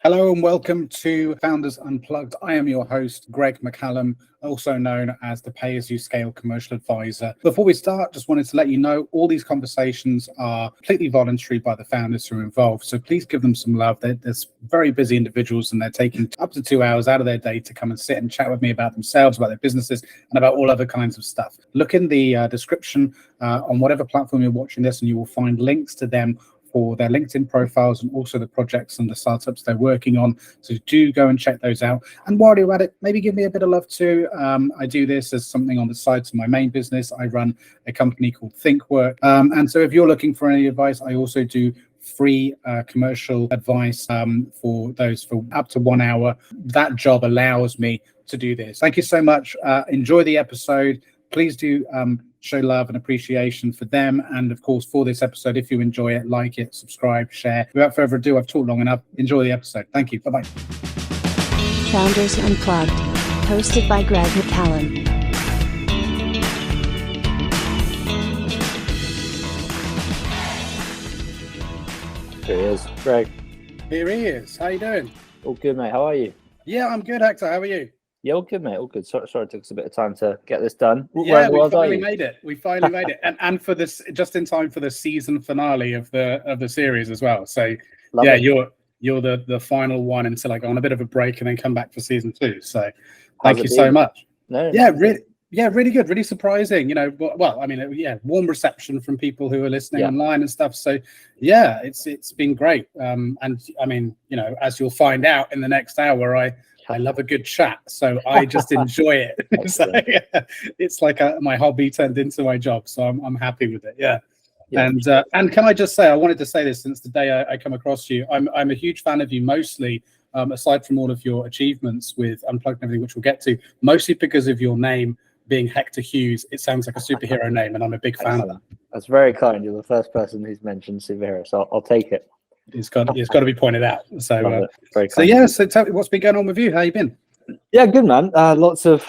Hello and welcome to Founders Unplugged. I am your host, Greg McCallum, also known as the Pay-As-You-Scale Commercial Advisor. Before we start, just wanted to let you know all these conversations are completely voluntary by the founders who are involved. So please give them some love. They're very busy individuals and they're taking up to 2 hours out of their day to come and sit and chat with me about themselves, about their businesses, and about all other kinds of stuff. Look in the description on whatever platform you're watching this and you will find links to them for their LinkedIn profiles and also the projects and the startups they're working on. So do go and check those out. And while you're at it, maybe give me a bit of love too. I do this as something on the side to my main business. I run a company called ThinkWork. And so if you're looking for any advice, I also do free commercial advice for those for up to 1 hour. That job allows me to do this. Thank you so much. Enjoy the episode. Please do show love and appreciation for them. And of course, for this episode, if you enjoy it, like it, subscribe, share. Without further ado, I've talked long enough. Enjoy the episode. Thank you. Bye-bye. Founders Unplugged, hosted by Greg McCallum. Here he is, Greg. Here he is. How you doing? All good, mate. How are you? Yeah, I'm good, Hector. How are you? Yeah, all good, mate. All good. Sorry, it took us a bit of time to get this done. Yeah, we finally made it. We finally made it, and for this, just in time for the season finale of the series as well. So, Love it. you're the final one until I go on a bit of a break and then come back for season 2. So, How's thank you it so been? much. No, Really good, really surprising. You know, well, I mean, warm reception from people who are listening online and stuff. So, yeah, it's been great. And I mean, you know, as you'll find out in the next hour, I love a good chat, so I just enjoy it. So, it's like my hobby turned into my job, so I'm happy with it. Yeah. And can I just say, I wanted to say this since the day I come across you. I'm a huge fan of you, mostly aside from all of your achievements with Unplugged and everything, which we'll get to, mostly because of your name being Hector Hughes. It sounds like a superhero name, and I'm a big fan of that. That's very kind. You're the first person who's mentioned superhero, so I'll take it. It's got to be pointed out. So, so tell me what's been going on with you. How you been? Yeah, good, man. Lots of,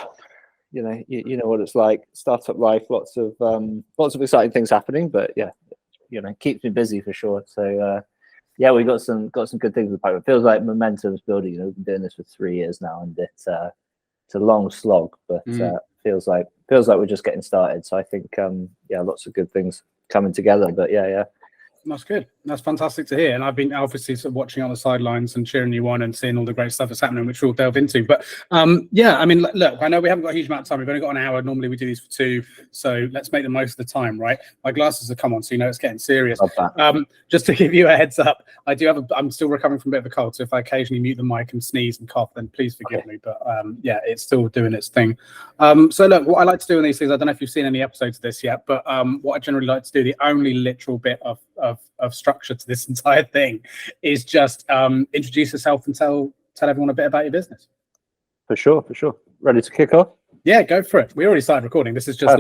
you know what it's like, startup life. Lots of exciting things happening, but yeah, keeps me busy for sure. So yeah, we got some good things in the pipeline. It feels like momentum's building. You know, we've been doing this for 3 years now, and it's a long slog, but feels like we're just getting started. So I think lots of good things coming together. But yeah. That's good. That's fantastic to hear. And I've been obviously sort of watching on the sidelines and cheering you on and seeing all the great stuff that's happening, which we'll delve into. But I mean, look, I know we haven't got a huge amount of time. We've only got an hour. Normally we do these for 2. So let's make the most of the time, right? My glasses have come on, so you know it's getting serious. Just to give you a heads up, I'm still recovering from a bit of a cold. So if I occasionally mute the mic and sneeze and cough, then please forgive me. But it's still doing its thing. So look, what I like to do in these things, I don't know if you've seen any episodes of this yet, but what I generally like to do, the only literal bit of structure to this entire thing is just introduce yourself and tell everyone a bit about your business. For sure. Ready to kick off? Yeah, go for it. We already started recording. This is just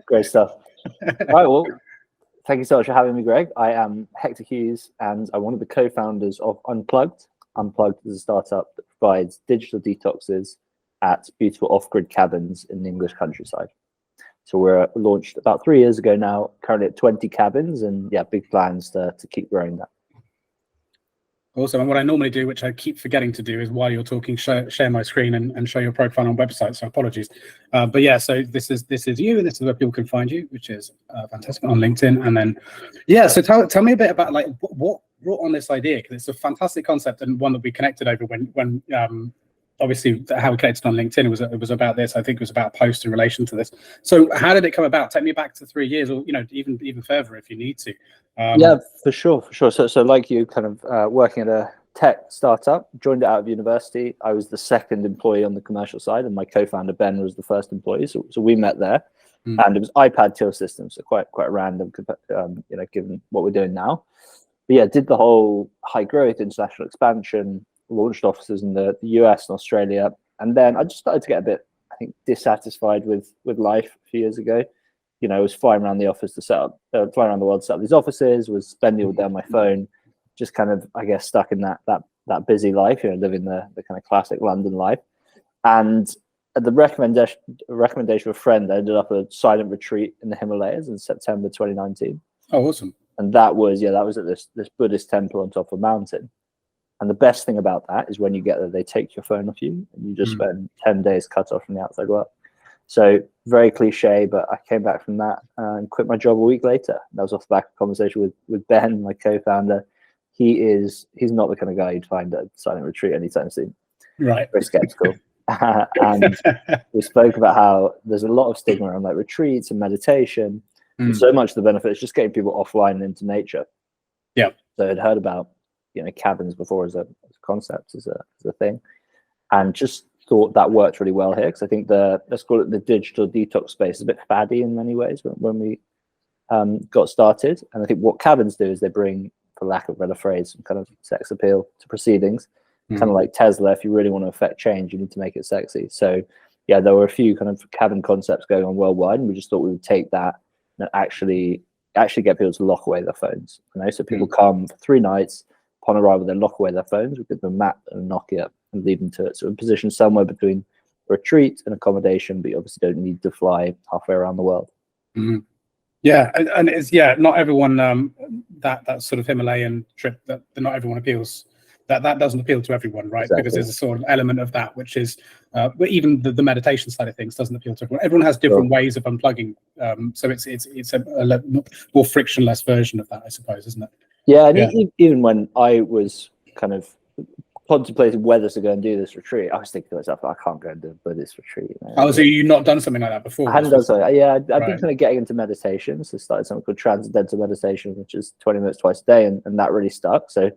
Great stuff. All right, well, thank you so much for having me, Greg. I am Hector Hughes, and I'm one of the co-founders of Unplugged. Unplugged is a startup that provides digital detoxes at beautiful off-grid cabins in the English countryside. So we're launched about 3 years ago now, currently at 20 cabins, and big plans to keep growing that. Awesome. And what I normally do, which I keep forgetting to do, is while you're talking, share my screen and show your profile on website. So apologies. But yeah, so this is you, and this is where people can find you, which is fantastic, on LinkedIn. And then, so tell me a bit about like what brought on this idea, because it's a fantastic concept and one that we connected over when obviously how we connected on LinkedIn. It was about this. I think it was about a post in relation to this. So how did it come about? Take me back to 3 years, or even further if you need to. Yeah, for sure. So like you, kind of working at a tech startup, joined it out of university. I was the second employee on the commercial side, and my co-founder Ben was the first employee. So we met there, and it was iPad till systems, so quite random, given what we're doing now. But yeah, did the whole high growth international expansion, launched offices in the US and Australia, and then I just started to get a bit, I think, dissatisfied with life a few years ago. I was flying around the office flying around the world to set up these offices, was spending all day on my phone, just kind of, I guess, stuck in that busy life, living the kind of classic London life. And at the recommendation of a friend, I ended up at a silent retreat in the Himalayas in September 2019. Oh, awesome. And that was at this Buddhist temple on top of a mountain. And the best thing about that is when you get there, they take your phone off you and you just spend 10 days cut off from the outside world. So very cliche, but I came back from that and quit my job a week later. That was off the back of a conversation with Ben, my co-founder. He's not the kind of guy you'd find at a silent retreat anytime soon. Right. Very skeptical. And we spoke about how there's a lot of stigma around like retreats and meditation. And so much of the benefit is just getting people offline and into nature. Yeah. So I'd heard about, cabins before as a concept, as a thing, and just thought that worked really well here, because I think let's call it the digital detox space is a bit faddy in many ways when we got started. And I think what cabins do is they bring, for lack of a better phrase, some kind of sex appeal to proceedings. Kind of like Tesla, if you really want to affect change, you need to make it sexy. So yeah, there were a few kind of cabin concepts going on worldwide, and we just thought we would take that and actually get people to lock away their phones. So people come for 3 nights, upon arrival, they lock away their phones. We give them a map and a Nokia and lead them to it. So we're positioned somewhere between retreat and accommodation, but you obviously don't need to fly halfway around the world. Yeah, and it's not everyone that sort of Himalayan trip, that not everyone appeals. That doesn't appeal to everyone, right? Exactly. Because there's a sort of element of that which is, but even the meditation side of things doesn't appeal to everyone. Everyone has different ways of unplugging, so it's a more frictionless version of that, I suppose, isn't it? Yeah, and even when I was kind of contemplating whether to go and do this retreat, I was thinking to myself, I can't go and do a Buddhist retreat. Oh, so you've not done something like that before? I hadn't done something. Yeah, I've been kind of getting into meditation. So I started something called transcendental meditation, which is 20 minutes twice a day, and that really stuck. So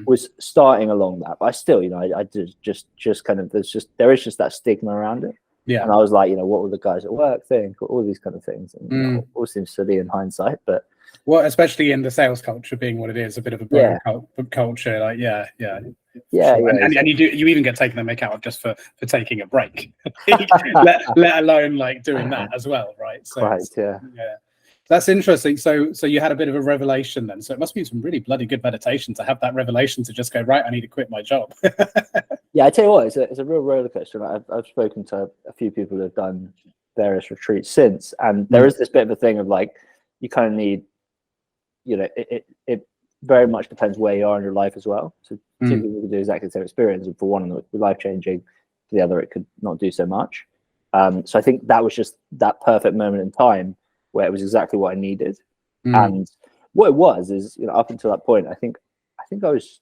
was starting along that, but I still, I just kind of there is just that stigma around it. Yeah, and I was like, what will the guys at work think? All these kind of things, and all seems silly in hindsight, but. Well, especially in the sales culture being what it is, a bit of a bro culture, like and you even get taken the mick out of just for taking a break, let alone like doing that as well, right? So right, that's interesting. So you had a bit of a revelation then. So it must be some really bloody good meditation to have that revelation to just go, right, I need to quit my job. Yeah, I tell you what, it's a real roller coaster. I've spoken to a few people who have done various retreats since, and there is this bit of a thing of like, you kind of need, it very much depends where you are in your life as well. So two people can do exactly the same experience, and for one of them it could be life-changing, for the other it could not do so much. So I think that was just that perfect moment in time where it was exactly what I needed. And what it was is, up until that point, I think I was,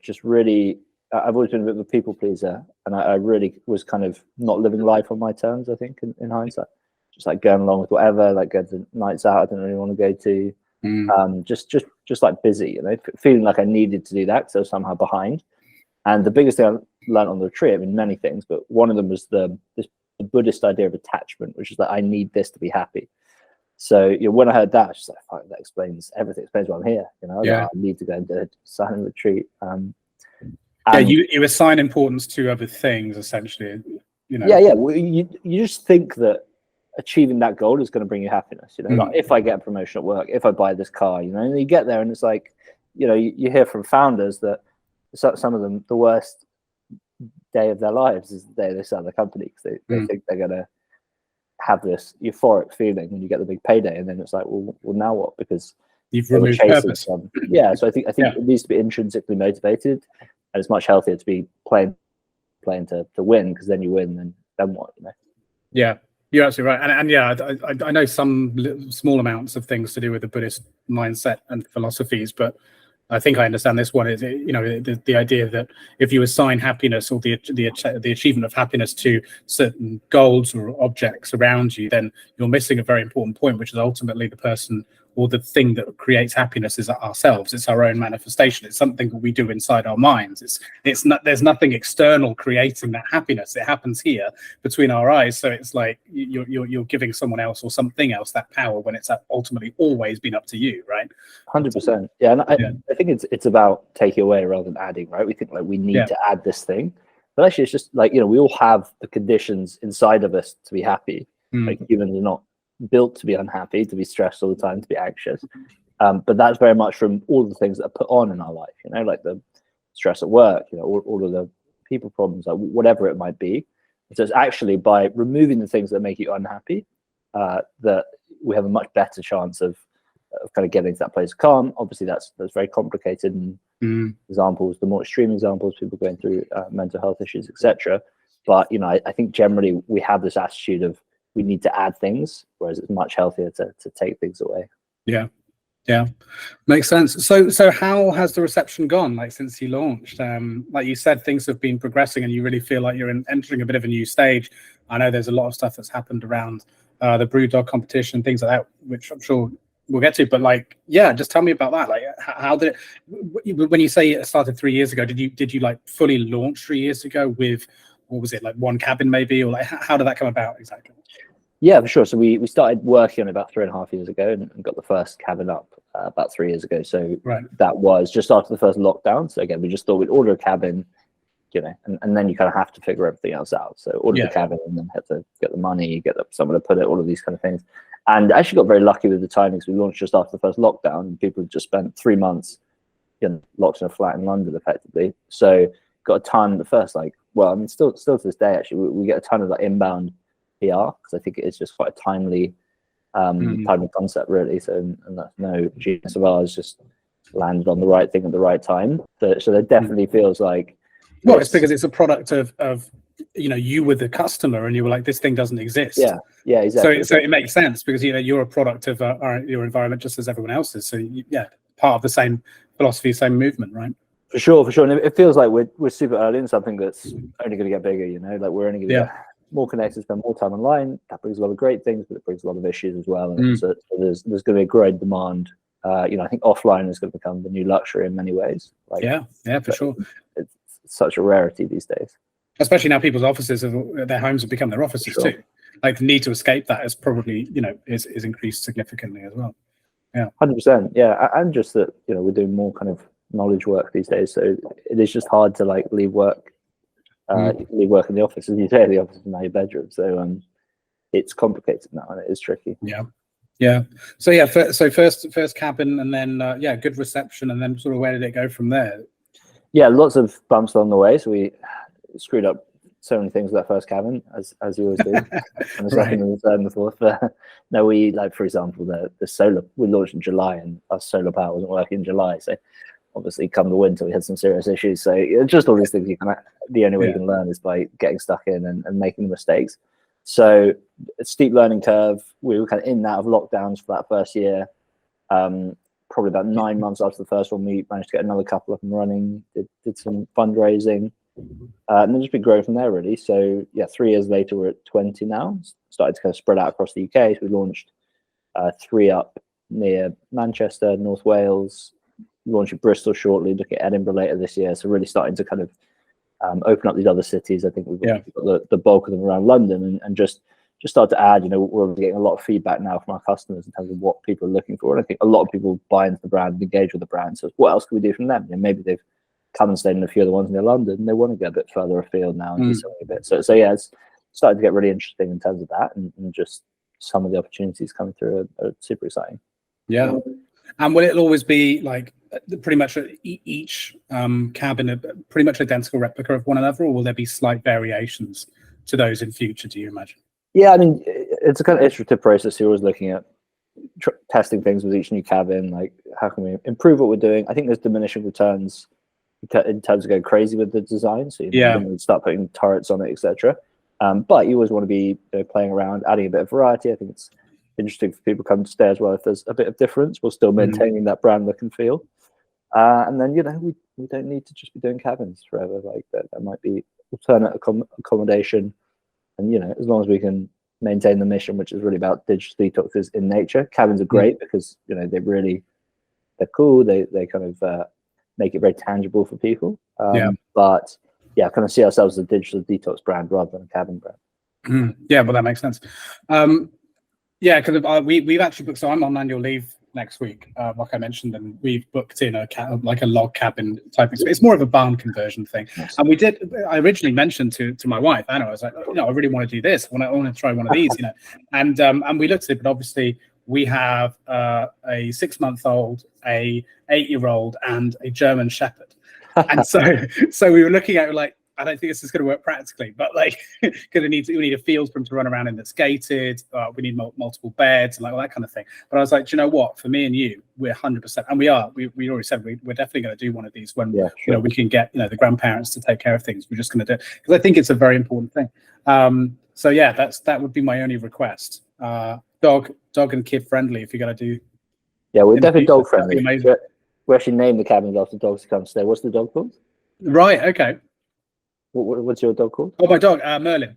just really, I've always been a bit of a people pleaser, and I really was kind of not living life on my terms, I think, in hindsight. Just like going along with whatever, like go to nights out I didn't really want to go to. Just like busy, feeling like I needed to do that because I was somehow behind. And the biggest thing I learned on the retreat, I mean, many things, but one of them was the Buddhist idea of attachment, which is that I need this to be happy. So when I heard that, I was just like, fine, that explains everything. Explains why I'm here. I need to go and do a silent retreat. You assign importance to other things, essentially. Well, you just think that achieving that goal is going to bring you happiness. Like if I get a promotion at work, if I buy this car, and you get there and it's like, you hear from founders that some of them, the worst day of their lives is the day they sell the company, because they think they're going to have this euphoric feeling when you get the big payday, and then it's like, well now what? Because you've removed purpose. So I think it needs to be intrinsically motivated, and it's much healthier to be playing to win, because then you win, then what? Yeah. You're absolutely right, and I know some small amounts of things to do with the Buddhist mindset and philosophies, but I think I understand this one is, the idea that if you assign happiness or the achievement of happiness to certain goals or objects around you, then you're missing a very important point, which is ultimately the person or the thing that creates happiness is ourselves. It's our own manifestation. It's something that we do inside our minds. It's not, there's nothing external creating that happiness. It happens here between our eyes. So it's like you're giving someone else or something else that power when it's ultimately always been up to you, right? 100%. Yeah, and I think it's about taking away rather than adding, right? We think like we need to add this thing, but actually it's just like, we all have the conditions inside of us to be happy. Like humans are not built to be unhappy, to be stressed all the time, to be anxious, but that's very much from all the things that are put on in our life, like the stress at work, all of the people problems, like whatever it might be. So it's actually by removing the things that make you unhappy that we have a much better chance of kind of getting to that place of calm. Obviously, that's very complicated. And examples, the more extreme examples, people going through mental health issues, etc. But I think generally we have this attitude of we need to add things, whereas it's much healthier to take things away. Yeah, makes sense. So how has the reception gone, like, since you launched? Like you said, things have been progressing, and you really feel like you're entering a bit of a new stage. I know there's a lot of stuff that's happened around the Brewdog competition, things like that, which I'm sure we'll get to. But like, yeah, just tell me about that. Like, how did it, when you say it started 3 years ago, did you like fully launch 3 years ago with, what was it, like one cabin maybe, or like how did that come about exactly? Yeah, for sure. So we started working on it about 3.5 years ago, and got the first cabin up about 3 years ago. So that was just after the first lockdown. So again, we just thought we'd order a cabin, and then you kind of have to figure everything else out. So order the cabin, and then have to get the money, get someone to put it, all of these kind of things. And actually got very lucky with the timings. We launched just after the first lockdown, and people had just spent 3 months locked in a flat in London effectively. So got a ton the first, still to this day, actually, we get a ton of inbound PR, because I think it is just quite a timely concept, really. So, and that's no genius of ours, just landed on the right thing at the right time. So there definitely feels like, well, it's because it's a product of you were the customer, and you were like, this thing doesn't exist. Yeah, exactly. So it makes sense, because you're a product of your environment, just as everyone else is. So part of the same philosophy, same movement, right? For sure. And it feels like we're super early in something that's only going to get bigger. Like, we're only going to get more connected, spend more time online. That brings a lot of great things, but it brings a lot of issues as well. And so there's going to be a great demand. I think offline is going to become the new luxury in many ways. For sure. It's such a rarity these days. Especially now, people's offices, their homes have become their offices too. Like, the need to escape that is probably, is increased significantly as well. Yeah, 100%. Yeah, and just that we're doing more kind of knowledge work these days, so it is just hard to leave work. Leave work in the office, as you say, the office is now your bedroom. So it's complicated now, and it is tricky. Yeah. So first cabin, and then good reception, and then sort of where did it go from there? Yeah, lots of bumps along the way. So we screwed up so many things with that first cabin, as you always do. And the second and the third and the fourth. No, we, for example, the solar, we launched in July, and our solar power wasn't working in July. So obviously, come the winter, we had some serious issues. So just all these things, the only way you can learn is by getting stuck in and making mistakes. So a steep learning curve. We were kind of in and out of lockdowns for that first year. Probably about 9 months after the first one, we managed to get another couple up and running. Did some fundraising, and then just been growing from there, really. So 3 years later, we're at 20 now. Started to kind of spread out across the UK. So we launched 3 up near Manchester, North Wales. Launching Bristol shortly, look at Edinburgh later this year. So really starting to kind of open up these other cities. I think we've got the bulk of them around London, and just start to add. We're getting a lot of feedback now from our customers in terms of what people are looking for. And I think a lot of people buy into the brand and engage with the brand. So what else can we do from them? Maybe they've come and stayed in a few of the ones near London, and they want to get a bit further afield now and do something a bit. So it's starting to get really interesting in terms of that, and just some of the opportunities coming through are super exciting. Yeah. And will it always be like pretty much each cabin a pretty much identical replica of one another, or will there be slight variations to those in future, do you imagine? Yeah, I mean, it's a kind of iterative process. You're always looking at testing things with each new cabin, like how can we improve what we're doing. I think there's diminishing returns in terms of going crazy with the design. So you start putting turrets on it, etc. But you always want to be playing around, adding a bit of variety. I think it's interesting for people come to stay as well. If there's a bit of difference, we're still maintaining that brand look and feel. And then we don't need to just be doing cabins forever. Like that might be alternate accommodation, and as long as we can maintain the mission, which is really about digital detoxes in nature. Cabins are great because they're cool. They kind of make it very tangible for people. But kind of see ourselves as a digital detox brand rather than a cabin brand. Yeah, well, that makes sense. Because we've actually booked. So I'm on annual leave next week, like I mentioned, and we've booked in a log cabin type experience. It's more of a barn conversion thing. Nice. And I originally mentioned to my wife Anna, I was like, I really want to do this. I want to try one of these, and we looked at it, but obviously we have a 6-month-old, a 8-year-old, and a German Shepherd, and so we were looking at it like, I don't think this is going to work practically, but like, because we need a field for him to run around in that's gated. We need multiple beds and like all that kind of thing. But I was like, do you know what? For me and you, we're 100%, and we already said we're definitely going to do one of these when we can get the grandparents to take care of things. We're just going to do it because I think it's a very important thing. So yeah, that would be my only request. Dog and kid friendly if you're going to do. Yeah, we're definitely dog friendly. We actually named the cabins after dogs to come stay. What's the dog called? Right. Okay. What's your dog called? Oh, my dog, Merlin.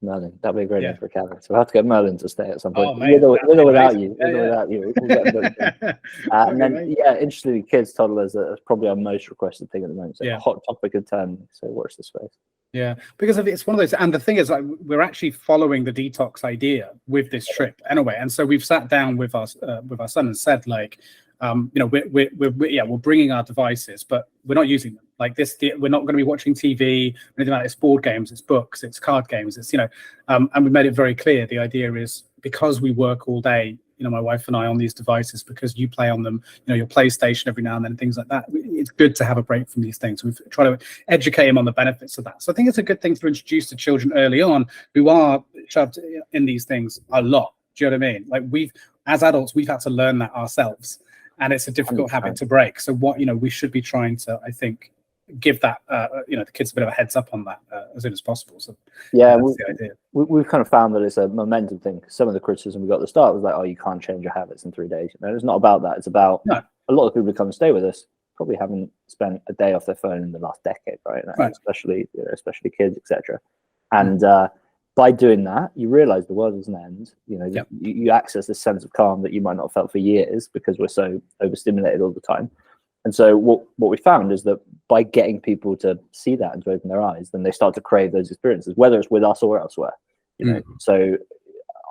Merlin. That'd be a great name for a cabin. So we'll have to get Merlin to stay at some point. Oh, mate, with or without you. We'll get them. And then, interestingly, kids, toddlers are probably our most requested thing at the moment. So a hot topic of 10. So watch this space. Yeah, because it's one of those, and the thing is, like, we're actually following the detox idea with this trip anyway, and so we've sat down with our son and said, like, we're bringing our devices, but we're not using them. Like this, we're not going to be watching TV, anything like that. It's board games, it's books, it's card games, it's and we made it very clear. The idea is because we work all day, my wife and I on these devices, because you play on them, your PlayStation every now and then, things like that. It's good to have a break from these things. We've tried to educate him on the benefits of that. So I think it's a good thing to introduce to children early on who are shoved in these things a lot. Do you know what I mean? Like as adults, we've had to learn that ourselves, and it's a difficult habit to break. So what we should be trying to, I think, give that the kids a bit of a heads up on that as soon as possible. So that's the idea. We've kind of found that it's a momentum thing. Some of the criticism we got at the start was like, oh, you can't change your habits in 3 days. It's not about that. It's about a lot of people who come and stay with us probably haven't spent a day off their phone in the last decade, right? Especially kids, etc. And by doing that, you realize the world doesn't end. You access this sense of calm that you might not have felt for years because we're so overstimulated all the time. And so what we found is that by getting people to see that and to open their eyes, then they start to crave those experiences, whether it's with us or elsewhere. So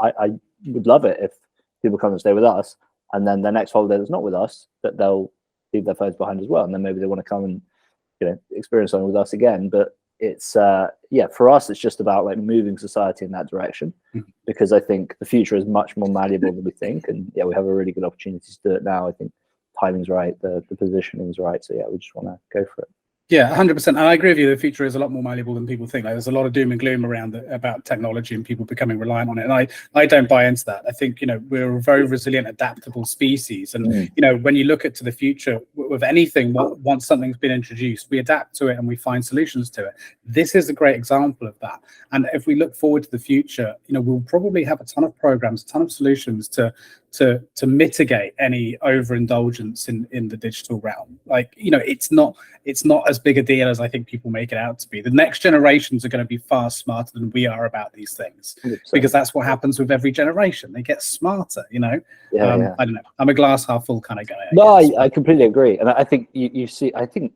I would love it if people come and stay with us, and then the next holiday that's not with us, that they'll leave their phones behind as well, and then maybe they want to come and experience something with us again. But it's for us, it's just about like moving society in that direction, because I think the future is much more malleable than we think, and we have a really good opportunity to do it now. I think timing's right, the positioning is right, so we just want to go for it. Yeah, 100%. And I agree with you. The future is a lot more malleable than people think. Like, there's a lot of doom and gloom around about technology and people becoming reliant on it. And I don't buy into that. I think, we're a very resilient, adaptable species. And, when you look to the future with anything, once something's been introduced, we adapt to it and we find solutions to it. This is a great example of that. And if we look forward to the future, we'll probably have a ton of programs, a ton of solutions to mitigate any overindulgence in the digital realm. Like, it's not as big a deal as I think people make it out to be. The next generations are going to be far smarter than we are about these things, 100%. Because that's what happens with every generation. They get smarter, I don't know. I'm a glass half full kind of guy. I completely agree. And I think you see, I think,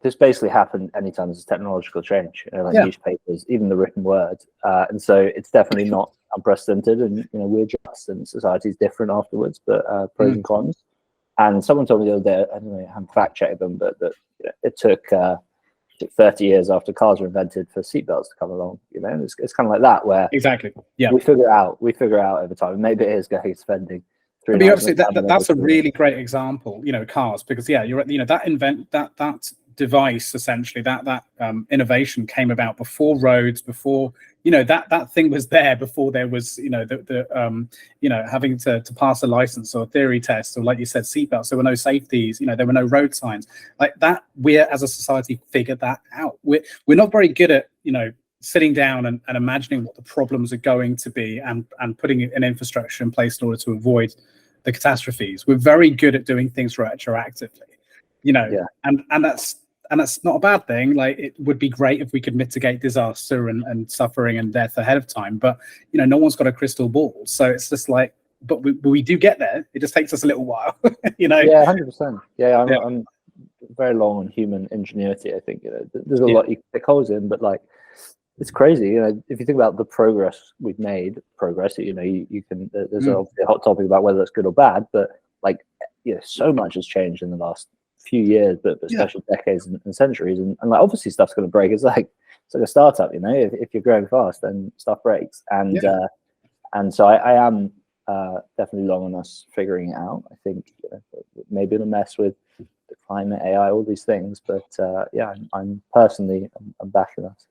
this basically happened anytime there's a technological change, newspapers, even the written word. And so it's definitely not unprecedented, and we adjust, and society's different afterwards, but pros and cons. And someone told me the other day, I don't know, I haven't fact checked them, but that it took 30 years after cars were invented for seatbelts to come along. It's kind of like that, where exactly, we figure out over time. Maybe it is going spending. Obviously, that's a really great example, cars, because you're right, that device, essentially, that innovation came about before roads, before that thing was there, before there was having to pass a license or a theory test, or like you said, seatbelts. There were no safeties, there were no road signs like that. We as a society figured that out. We're not very good at sitting down and imagining what the problems are going to be and putting an infrastructure in place in order to avoid the catastrophes. We're very good at doing things retroactively, and that's not a bad thing. Like, it would be great if we could mitigate disaster and suffering and death ahead of time, but no one's got a crystal ball, so it's just like, but we do get there. It just takes us a little while. 100%. I'm very long on human ingenuity. I think there's a lot you can pick holes in, but like, it's crazy. If you think about the progress we've made, you can, there's obviously a hot topic about whether it's good or bad, but like, so much has changed in the last few years, but especially decades and centuries, and like, obviously stuff's going to break. It's like a startup, if you're growing fast, then stuff breaks, and so I am definitely long on us figuring it out. I think maybe in a mess with the climate, AI, all these things. But yeah, I'm personally, I'm backing us.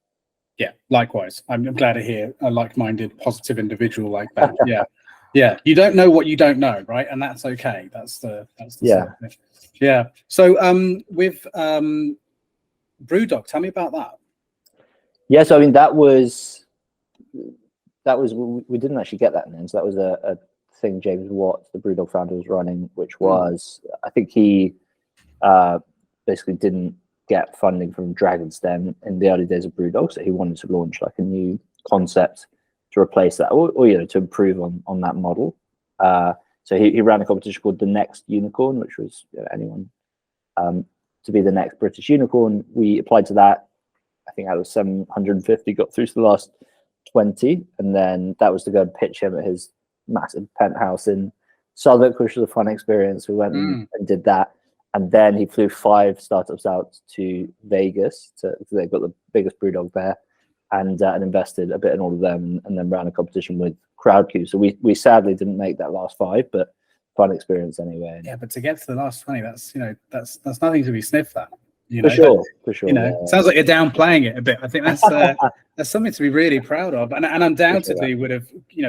Yeah, likewise. I'm glad to hear a like-minded, positive individual like that. Yeah, yeah. You don't know what you don't know, right? And that's okay. That's the Yeah. sort of, yeah. So with Brewdog, tell me about that. Yeah, so I mean that was we didn't actually get that in the end. So that was a thing James Watt, the Brewdog founder, was running, which was I think he basically didn't get funding from Dragon's Den in the early days of Brewdog, so he wanted to launch like a new concept to replace that, or to improve on that model. So he ran a competition called the Next Unicorn, which was anyone to be the next British unicorn. We applied to that. I think out of 750 got through to the last 20, and then that was to go and pitch him at his massive penthouse in Southwark, which was a fun experience. We went and did that. And then he flew 5 startups out to Vegas because they've got the biggest Brewdog there, and invested a bit in all of them, and then ran a competition with Crowdcube. So we sadly didn't make that last 5, but fun experience anyway. Yeah, but to get to the last 20, that's that's nothing to be sniffed at. For sure. Sounds like you're downplaying it a bit. I think that's that's something to be really proud of, and undoubtedly would have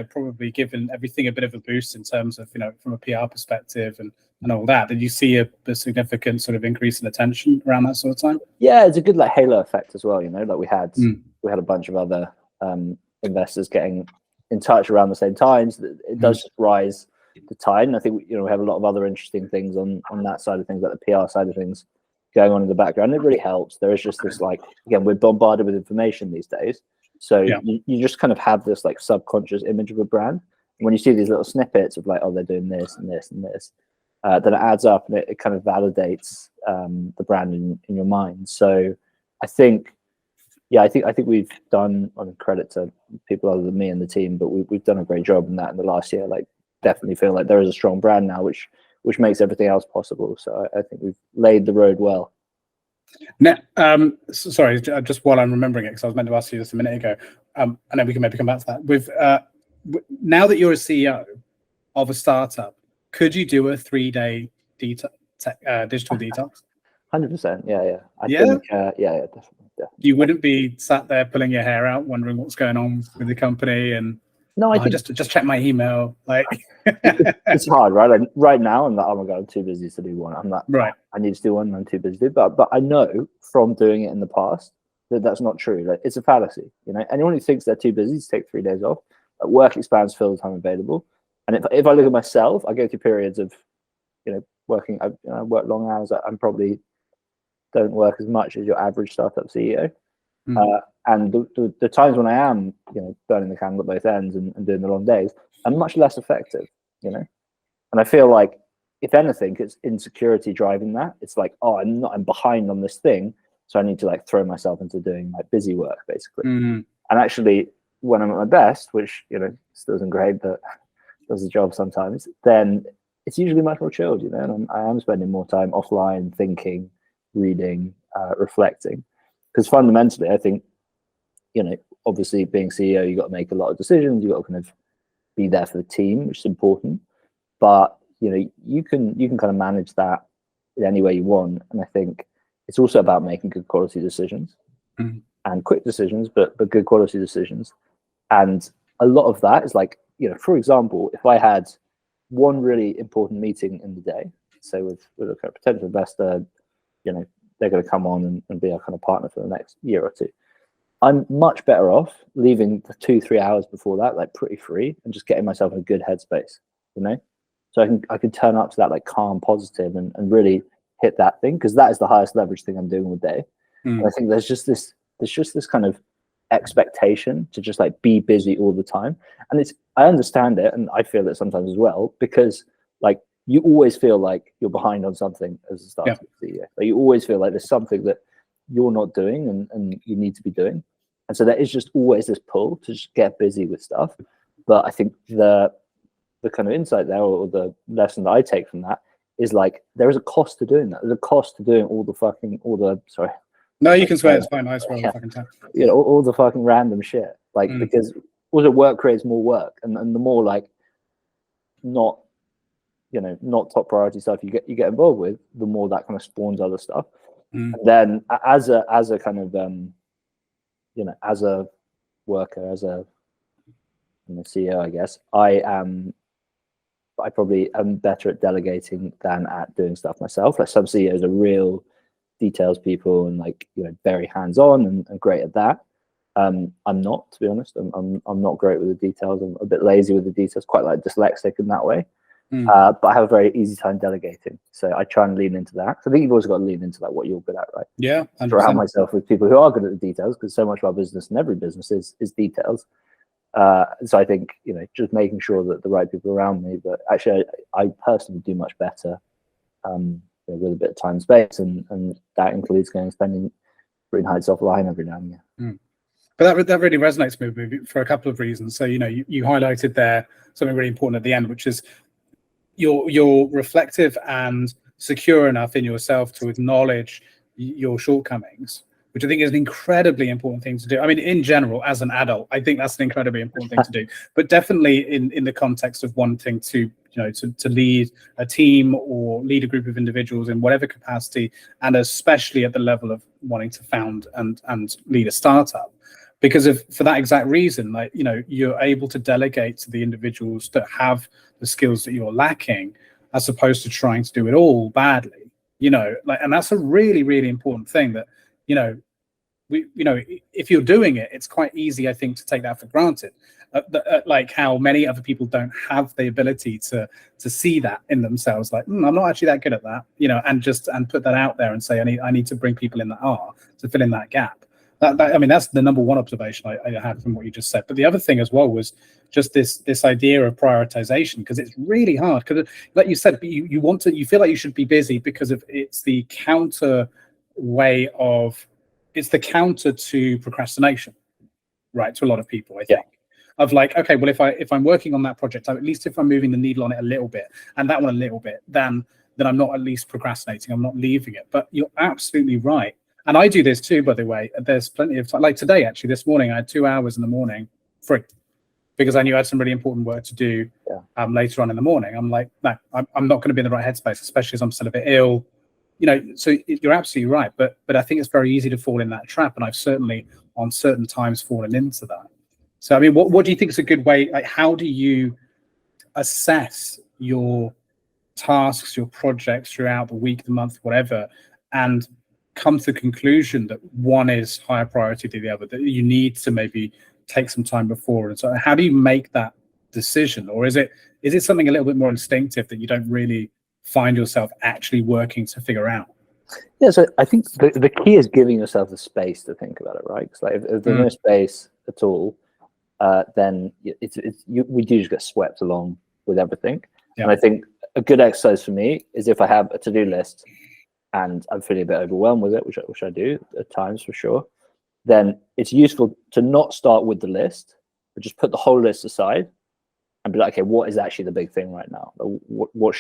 probably given everything a bit of a boost in terms of from a PR perspective and all that. Did you see a significant sort of increase in attention around that sort of time? Yeah, it's a good like halo effect as well. Like we had a bunch of other investors getting in touch around the same times. It does just rise the tide, and I think we have a lot of other interesting things on that side of things, like the PR side of things going on in the background. It really helps. There is just this again, we're bombarded with information these days, so you just kind of have this like subconscious image of a brand. And when you see these little snippets of like, oh, they're doing this and this and this, then it adds up and it kind of validates the brand in your mind. So I think we've done, on credit to people other than me and the team, but we've done a great job in that in the last year. Like, definitely feel like there is a strong brand now, which makes everything else possible. So I think we've laid the road well. Now, sorry, just while I'm remembering it, because I was meant to ask you this a minute ago, and then we can maybe come back to that. With now that you're a CEO of a startup, could you do a 3-day digital detox? 100%. Yeah. I Yeah? think, definitely. You wouldn't be sat there pulling your hair out, wondering what's going on with the company, and no, I think just check my email. Like, it's hard, right? Like right now, I'm like, oh my god, I'm too busy to do one. I'm like, right. I need to do one. I'm too busy to do. But I know from doing it in the past that that's not true. Like, it's a fallacy. Anyone who thinks they're too busy to take 3 days off, work expands, fill the time available. And if I look at myself, I go through periods of, working. I work long hours. I'm probably don't work as much as your average startup CEO. And the times when I am, burning the candle at both ends and doing the long days, I'm much less effective, And I feel like, if anything, it's insecurity driving that. It's like, oh, I'm behind on this thing, so I need to like throw myself into doing like busy work, basically. And actually, when I'm at my best, which still isn't great, but does the job sometimes, then it's usually much more chilled, And I am spending more time offline, thinking, reading, reflecting. Because fundamentally, I think, obviously being CEO, you got to make a lot of decisions. You got to kind of be there for the team, which is important. But you can kind of manage that in any way you want. And I think it's also about making good quality decisions and quick decisions, but good quality decisions. And a lot of that is like, for example, if I had one really important meeting in the day, say with a kind of potential investor, they're going to come on and be our kind of partner for the next year or two. I'm much better off leaving the 2-3 hours before that, like pretty free, and just getting myself in a good headspace, So I can turn up to that like calm, positive, and really hit that thing, because that is the highest leverage thing I'm doing all day. And I think there's just this kind of expectation to just like be busy all the time, and I understand it, and I feel it sometimes as well, because like, you always feel like you're behind on something as a startup CEO. Like, you always feel like there's something that you're not doing and you need to be doing. And so there is just always this pull to just get busy with stuff. But I think the kind of insight there, or the lesson that I take from that, is like, there is a cost to doing that. There's a cost to doing all the sorry. No, you can swear, it's fine. I swear all the fucking time. All the fucking random shit. Like, because also work creates more work. And the more like not not top priority stuff you get involved with, the more that kind of spawns other stuff. Mm. And then as a kind of as a worker, as a CEO, I guess I probably am better at delegating than at doing stuff myself. Like some CEOs are real details people and very hands-on and great at that. I'm not, to be honest. I'm not great with the details. I'm a bit lazy with the details, quite like dyslexic in that way. But I have a very easy time delegating. So I try and lean into that. So I think you've always got to lean into what you're good at, right? Yeah, 100%. Surround myself with people who are good at the details, because so much of our business and every business is details. So I think, just making sure that the right people around me, but actually I personally do much better with a bit of time and space, and that includes spending Green Heights offline every now and then. But that really resonates with me for a couple of reasons. So, you highlighted there something really important at the end, which is you're reflective and secure enough in yourself to acknowledge your shortcomings, which I think is an incredibly important thing to do. I mean, in general, as an adult, I think that's an incredibly important thing to do, but definitely in the context of wanting to lead a team or lead a group of individuals in whatever capacity, and especially at the level of wanting to found and lead a startup. Because for that exact reason, you're able to delegate to the individuals that have the skills that you're lacking, as opposed to trying to do it all badly, and that's a really, really important thing that, if you're doing it, it's quite easy, I think, to take that for granted. Like how many other people don't have the ability to see that in themselves, I'm not actually that good at that, and put that out there and say, I need to bring people in that are to fill in that gap. I mean, that's the number one observation I had from what you just said. But the other thing as well was just this idea of prioritization, because it's really hard. Because, like you said, you feel like you should be busy because it's the counter to procrastination, right? To a lot of people, I think. Yeah. Of okay, well, if I'm working on that project, at least if I'm moving the needle on it a little bit, and that one a little bit, then I'm not at least procrastinating. I'm not leaving it. But you're absolutely right. And I do this too, by the way. There's plenty of time. Like today, actually, this morning, I had 2 hours in the morning free because I knew I had some really important work to do later on in the morning. I'm like, no, I'm not going to be in the right headspace, especially as I'm still a bit ill. So you're absolutely right. But I think it's very easy to fall in that trap. And I've certainly, on certain times, fallen into that. So, I mean, what do you think is a good way? How do you assess your tasks, your projects throughout the week, the month, whatever, and come to the conclusion that one is higher priority to the other, that you need to maybe take some time before? And so how do you make that decision? Or is it something a little bit more instinctive that you don't really find yourself actually working to figure out? Yeah, so I think the key is giving yourself the space to think about it, right? Because if there's no space at all, then we do just get swept along with everything. Yeah. And I think a good exercise for me is if I have a to-do list and I'm feeling a bit overwhelmed with it, which I do at times for sure, then it's useful to not start with the list, but just put the whole list aside and be like, okay, what is actually the big thing right now? What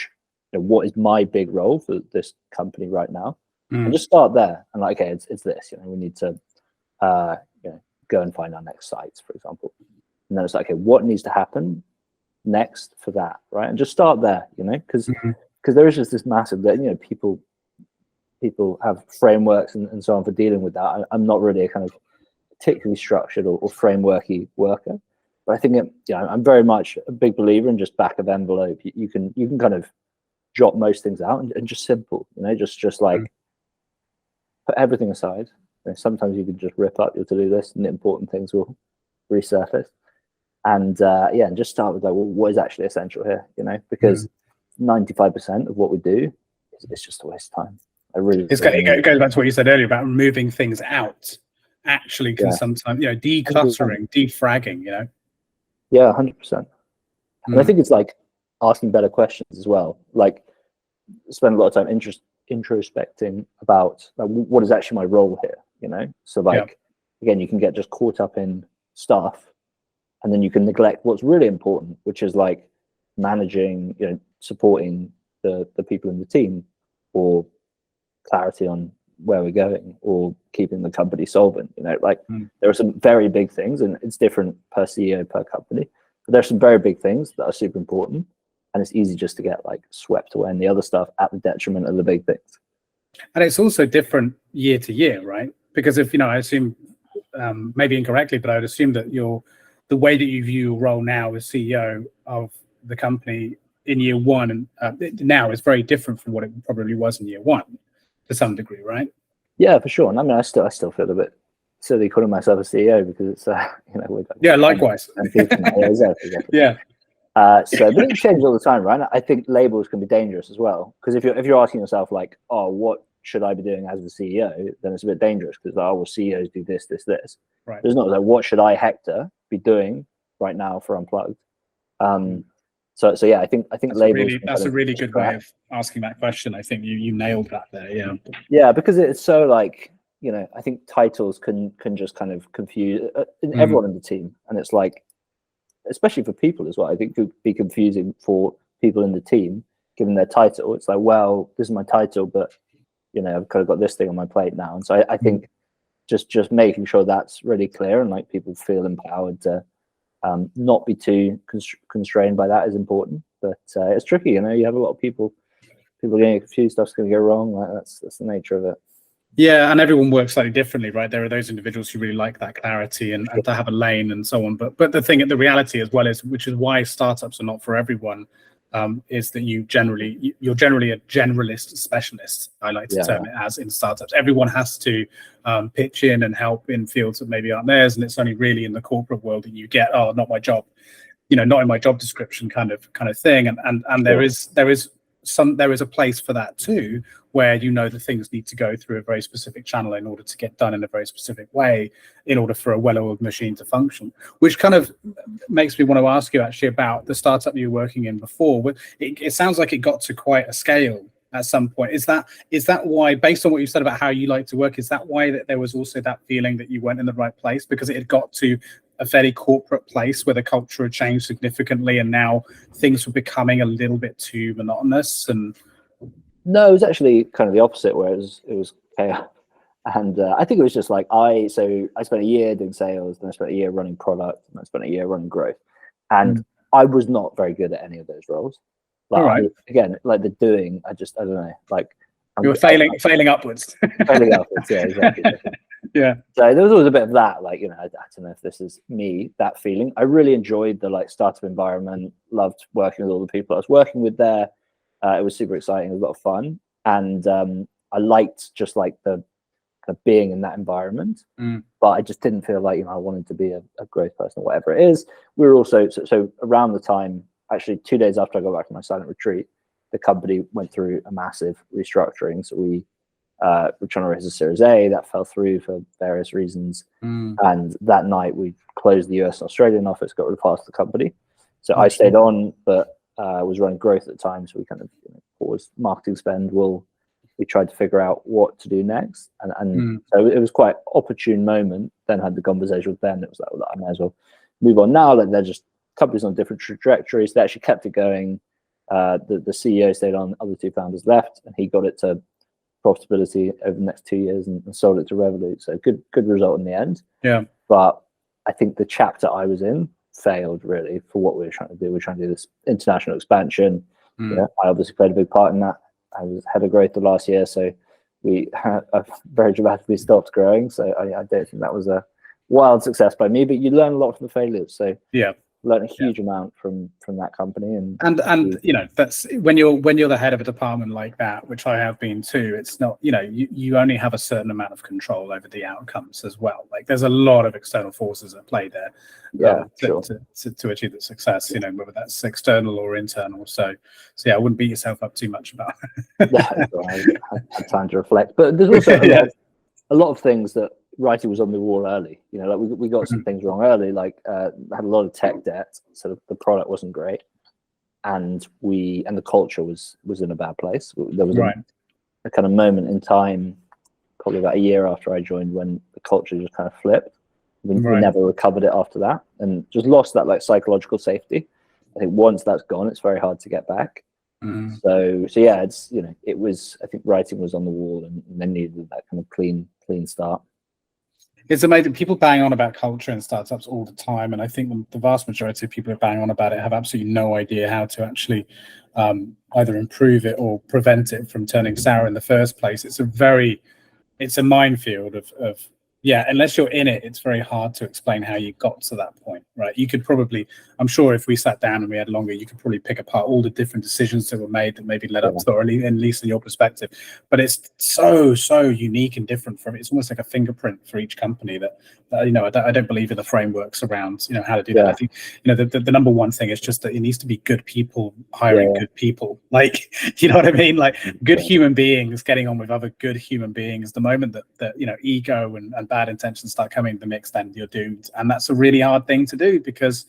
is my big role for this company right now? And just start there. And okay, it's this. We need to go and find our next sites, for example. And then it's like, okay, what needs to happen next for that, right? And just start there, because there is just this massive that people have frameworks and so on for dealing with that. I'm not really a kind of particularly structured or frameworky worker, but I think I'm very much a big believer in just back of envelope. You can kind of jot most things out and just simple, just like put everything aside. Sometimes you can just rip up your to-do list and the important things will resurface. And and just start with what is actually essential here, because 95% of what we do is just a waste of time. It goes back to what you said earlier about moving things out. Actually, can sometimes decluttering, defragging. Yeah, 100%. And I think it's like asking better questions as well. Like spend a lot of time introspecting about what is actually my role here. So again, you can get just caught up in stuff, and then you can neglect what's really important, which is like managing, supporting the people in the team, or clarity on where we're going, or keeping the company solvent. There are some very big things, and it's different per CEO, per company, but there's some very big things that are super important. and it's easy just to get like swept away in the other stuff at the detriment of the big things. And it's also different year to year, right? Because if, I assume, maybe incorrectly, but I would assume that the way that you view your role now as CEO of the company in year one and now is very different from what it probably was in year one to some degree, right? Yeah, for sure. And I mean, I still feel a bit silly calling myself a CEO because it's, Yeah, likewise. Yeah, exactly. Yeah. But it changes all the time, right? I think labels can be dangerous as well, because if you're asking yourself like, oh, what should I be doing as the CEO, then it's a bit dangerous because CEOs do this. Right. There's not like, what should I, Hector, be doing right now for Unplugged? So yeah, I think labels. That's a really good way of asking that question. I think you nailed that there. Yeah. Yeah, because it's so like, I think titles can just kind of confuse everyone in the team, and it's like, especially for people as well, I think it could be confusing for people in the team given their title. It's like, well, this is my title, but I've kind of got this thing on my plate now. And so I think just making sure that's really clear and like people feel empowered to not be too constrained by that is important. But it's tricky, you have a lot of people getting confused, stuff's going to go wrong. Like that's the nature of it. Yeah, and everyone works slightly differently, right? There are those individuals who really like that clarity and to have a lane and so on. But the reality as well is, which is why startups are not for everyone, is that you're generally a generalist specialist. I like to term it as in startups. Everyone has to pitch in and help in fields that maybe aren't theirs, and it's only really in the corporate world that you get, oh, not my job, not in my job description kind of thing. And there is a place for that too, where that things need to go through a very specific channel in order to get done in a very specific way in order for a well-oiled machine to function, which kind of makes me want to ask you actually about the startup you were working in before. It sounds like it got to quite a scale at some point. Is that why, based on what you said about how you like to work, is that why that there was also that feeling that you weren't in the right place because it had got to a fairly corporate place where the culture had changed significantly and now things were becoming a little bit too monotonous? And no, it was actually kind of the opposite, where it was chaos. And I think it was just like I spent a year doing sales, then I spent a year running product, and I spent a year running growth. And I was not very good at any of those roles. Like, again, like the doing, I don't know, like you were failing upwards. Failing upwards, yeah, exactly. Yeah. So there was always a bit of that, like, I don't know if this is me, that feeling. I really enjoyed the like startup environment, loved working with all the people I was working with there. It was super exciting, it was a lot of fun. And I liked just like the kind of being in that environment. But I just didn't feel like, I wanted to be a growth person or whatever it is. We were also, so around the time, actually 2 days after I got back from my silent retreat, the company went through a massive restructuring. So we were trying to raise a Series A, that fell through for various reasons. And that night we closed the US and Australian office, got rid of half the company. So I stayed on, but was running growth at the time. So we kind of paused marketing spend. We tried to figure out what to do next. And so it was quite opportune moment. Then had the conversation with Ben. It was like, well, I might as well move on now. Like they're just companies on different trajectories. They actually kept it going. The CEO stayed on, other two founders left, and he got it to profitability over the next 2 years and sold it to Revolut. So good result in the end. Yeah. But I think the chapter I was in failed really for what we were trying to do. We were trying to do this international expansion. I obviously played a big part in that. I was head of growth the last year, so we very dramatically stopped growing. So I don't think that was a wild success by me, but you learn a lot from the failures. So yeah, learned a huge amount from that company. And that's when you're the head of a department like that, which I have been too. It's not, you only have a certain amount of control over the outcomes as well. Like there's a lot of external forces at play there. To achieve the success, whether that's external or internal. So yeah, I wouldn't beat yourself up too much about it. I had time to reflect, but there's also a lot of things that writing was on the wall early. Like we got some things wrong early, like had a lot of tech debt, so the product wasn't great, and the culture was in a bad place. There was a kind of moment in time, probably about a year after I joined, when the culture just kind of flipped. We never recovered it after that, and just lost that like psychological safety. I think once that's gone, it's very hard to get back. So yeah, it's it was. I think writing was on the wall, and then needed that kind of clean start. It's amazing. People bang on about culture in startups all the time, and I think the vast majority of people who bang on about it have absolutely no idea how to actually either improve it or prevent it from turning sour in the first place. It's a minefield of yeah, unless you're in it, it's very hard to explain how you got to that point, right? You could probably, I'm sure if we sat down and we had longer, you could probably pick apart all the different decisions that were made that maybe led up to, or at least in your perspective. But it's so unique and different from, it's almost like a fingerprint for each company that you know, I don't believe in the frameworks around, you know, how to do that. I think, you know, the number one thing is just that it needs to be good people hiring good people. Like, you know what I mean? Like good human beings getting on with other good human beings. The moment that you know, ego and bad intentions start coming into the mix, then you're doomed. And that's a really hard thing to do because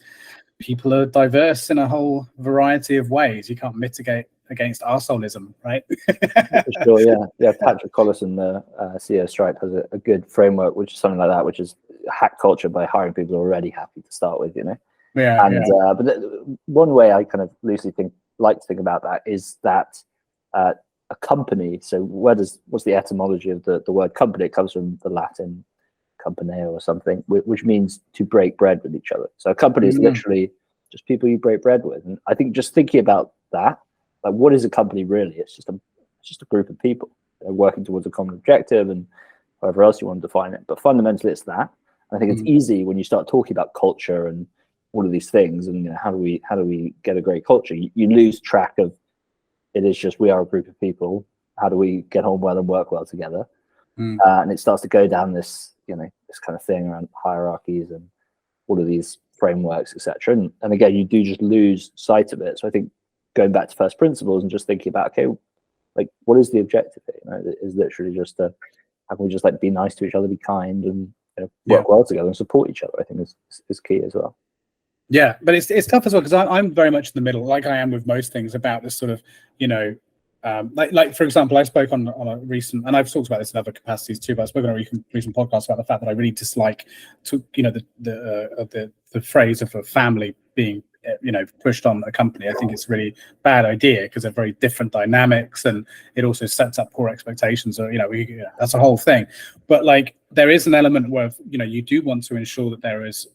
people are diverse in a whole variety of ways. You can't mitigate against arseholism, right? For sure, yeah. Patrick Collison, the CEO of Stripe, has a good framework, which is something like that, which is hack culture by hiring people who are already happy to start with, you know. But one way I kind of loosely like to think about that is that a company. So what's the etymology of the word company? It comes from the Latin company or something, which means to break bread with each other. So a company is literally just people you break bread with. And I think just thinking about that, like what is a company really? It's just a group of people working towards a common objective and however else you want to define it. But fundamentally, it's that. And I think it's easy when you start talking about culture and all of these things, and you know, how do we get a great culture? You lose track of it. Is just we are a group of people. How do we get on well and work well together? And it starts to go down this, you know, this kind of thing around hierarchies and all of these frameworks, etc. And again, you do just lose sight of it. So I think going back to first principles and just thinking about, okay, like what is the objective here? You know, it is literally just how can we just like be nice to each other, be kind, and you know, work well together and support each other. I think is key as well. Yeah, but it's tough as well because I'm very much in the middle, like I am with most things, about this sort of, you know, like for example, I spoke on a recent, and I've talked about this in other capacities too, but I spoke on a recent podcast about the fact that I really dislike you know, the phrase of a family being, you know, pushed on a company. I think it's a really bad idea because they're very different dynamics, and it also sets up poor expectations. Or, you know, that's a whole thing. But like, there is an element where, you know, you do want to ensure that there is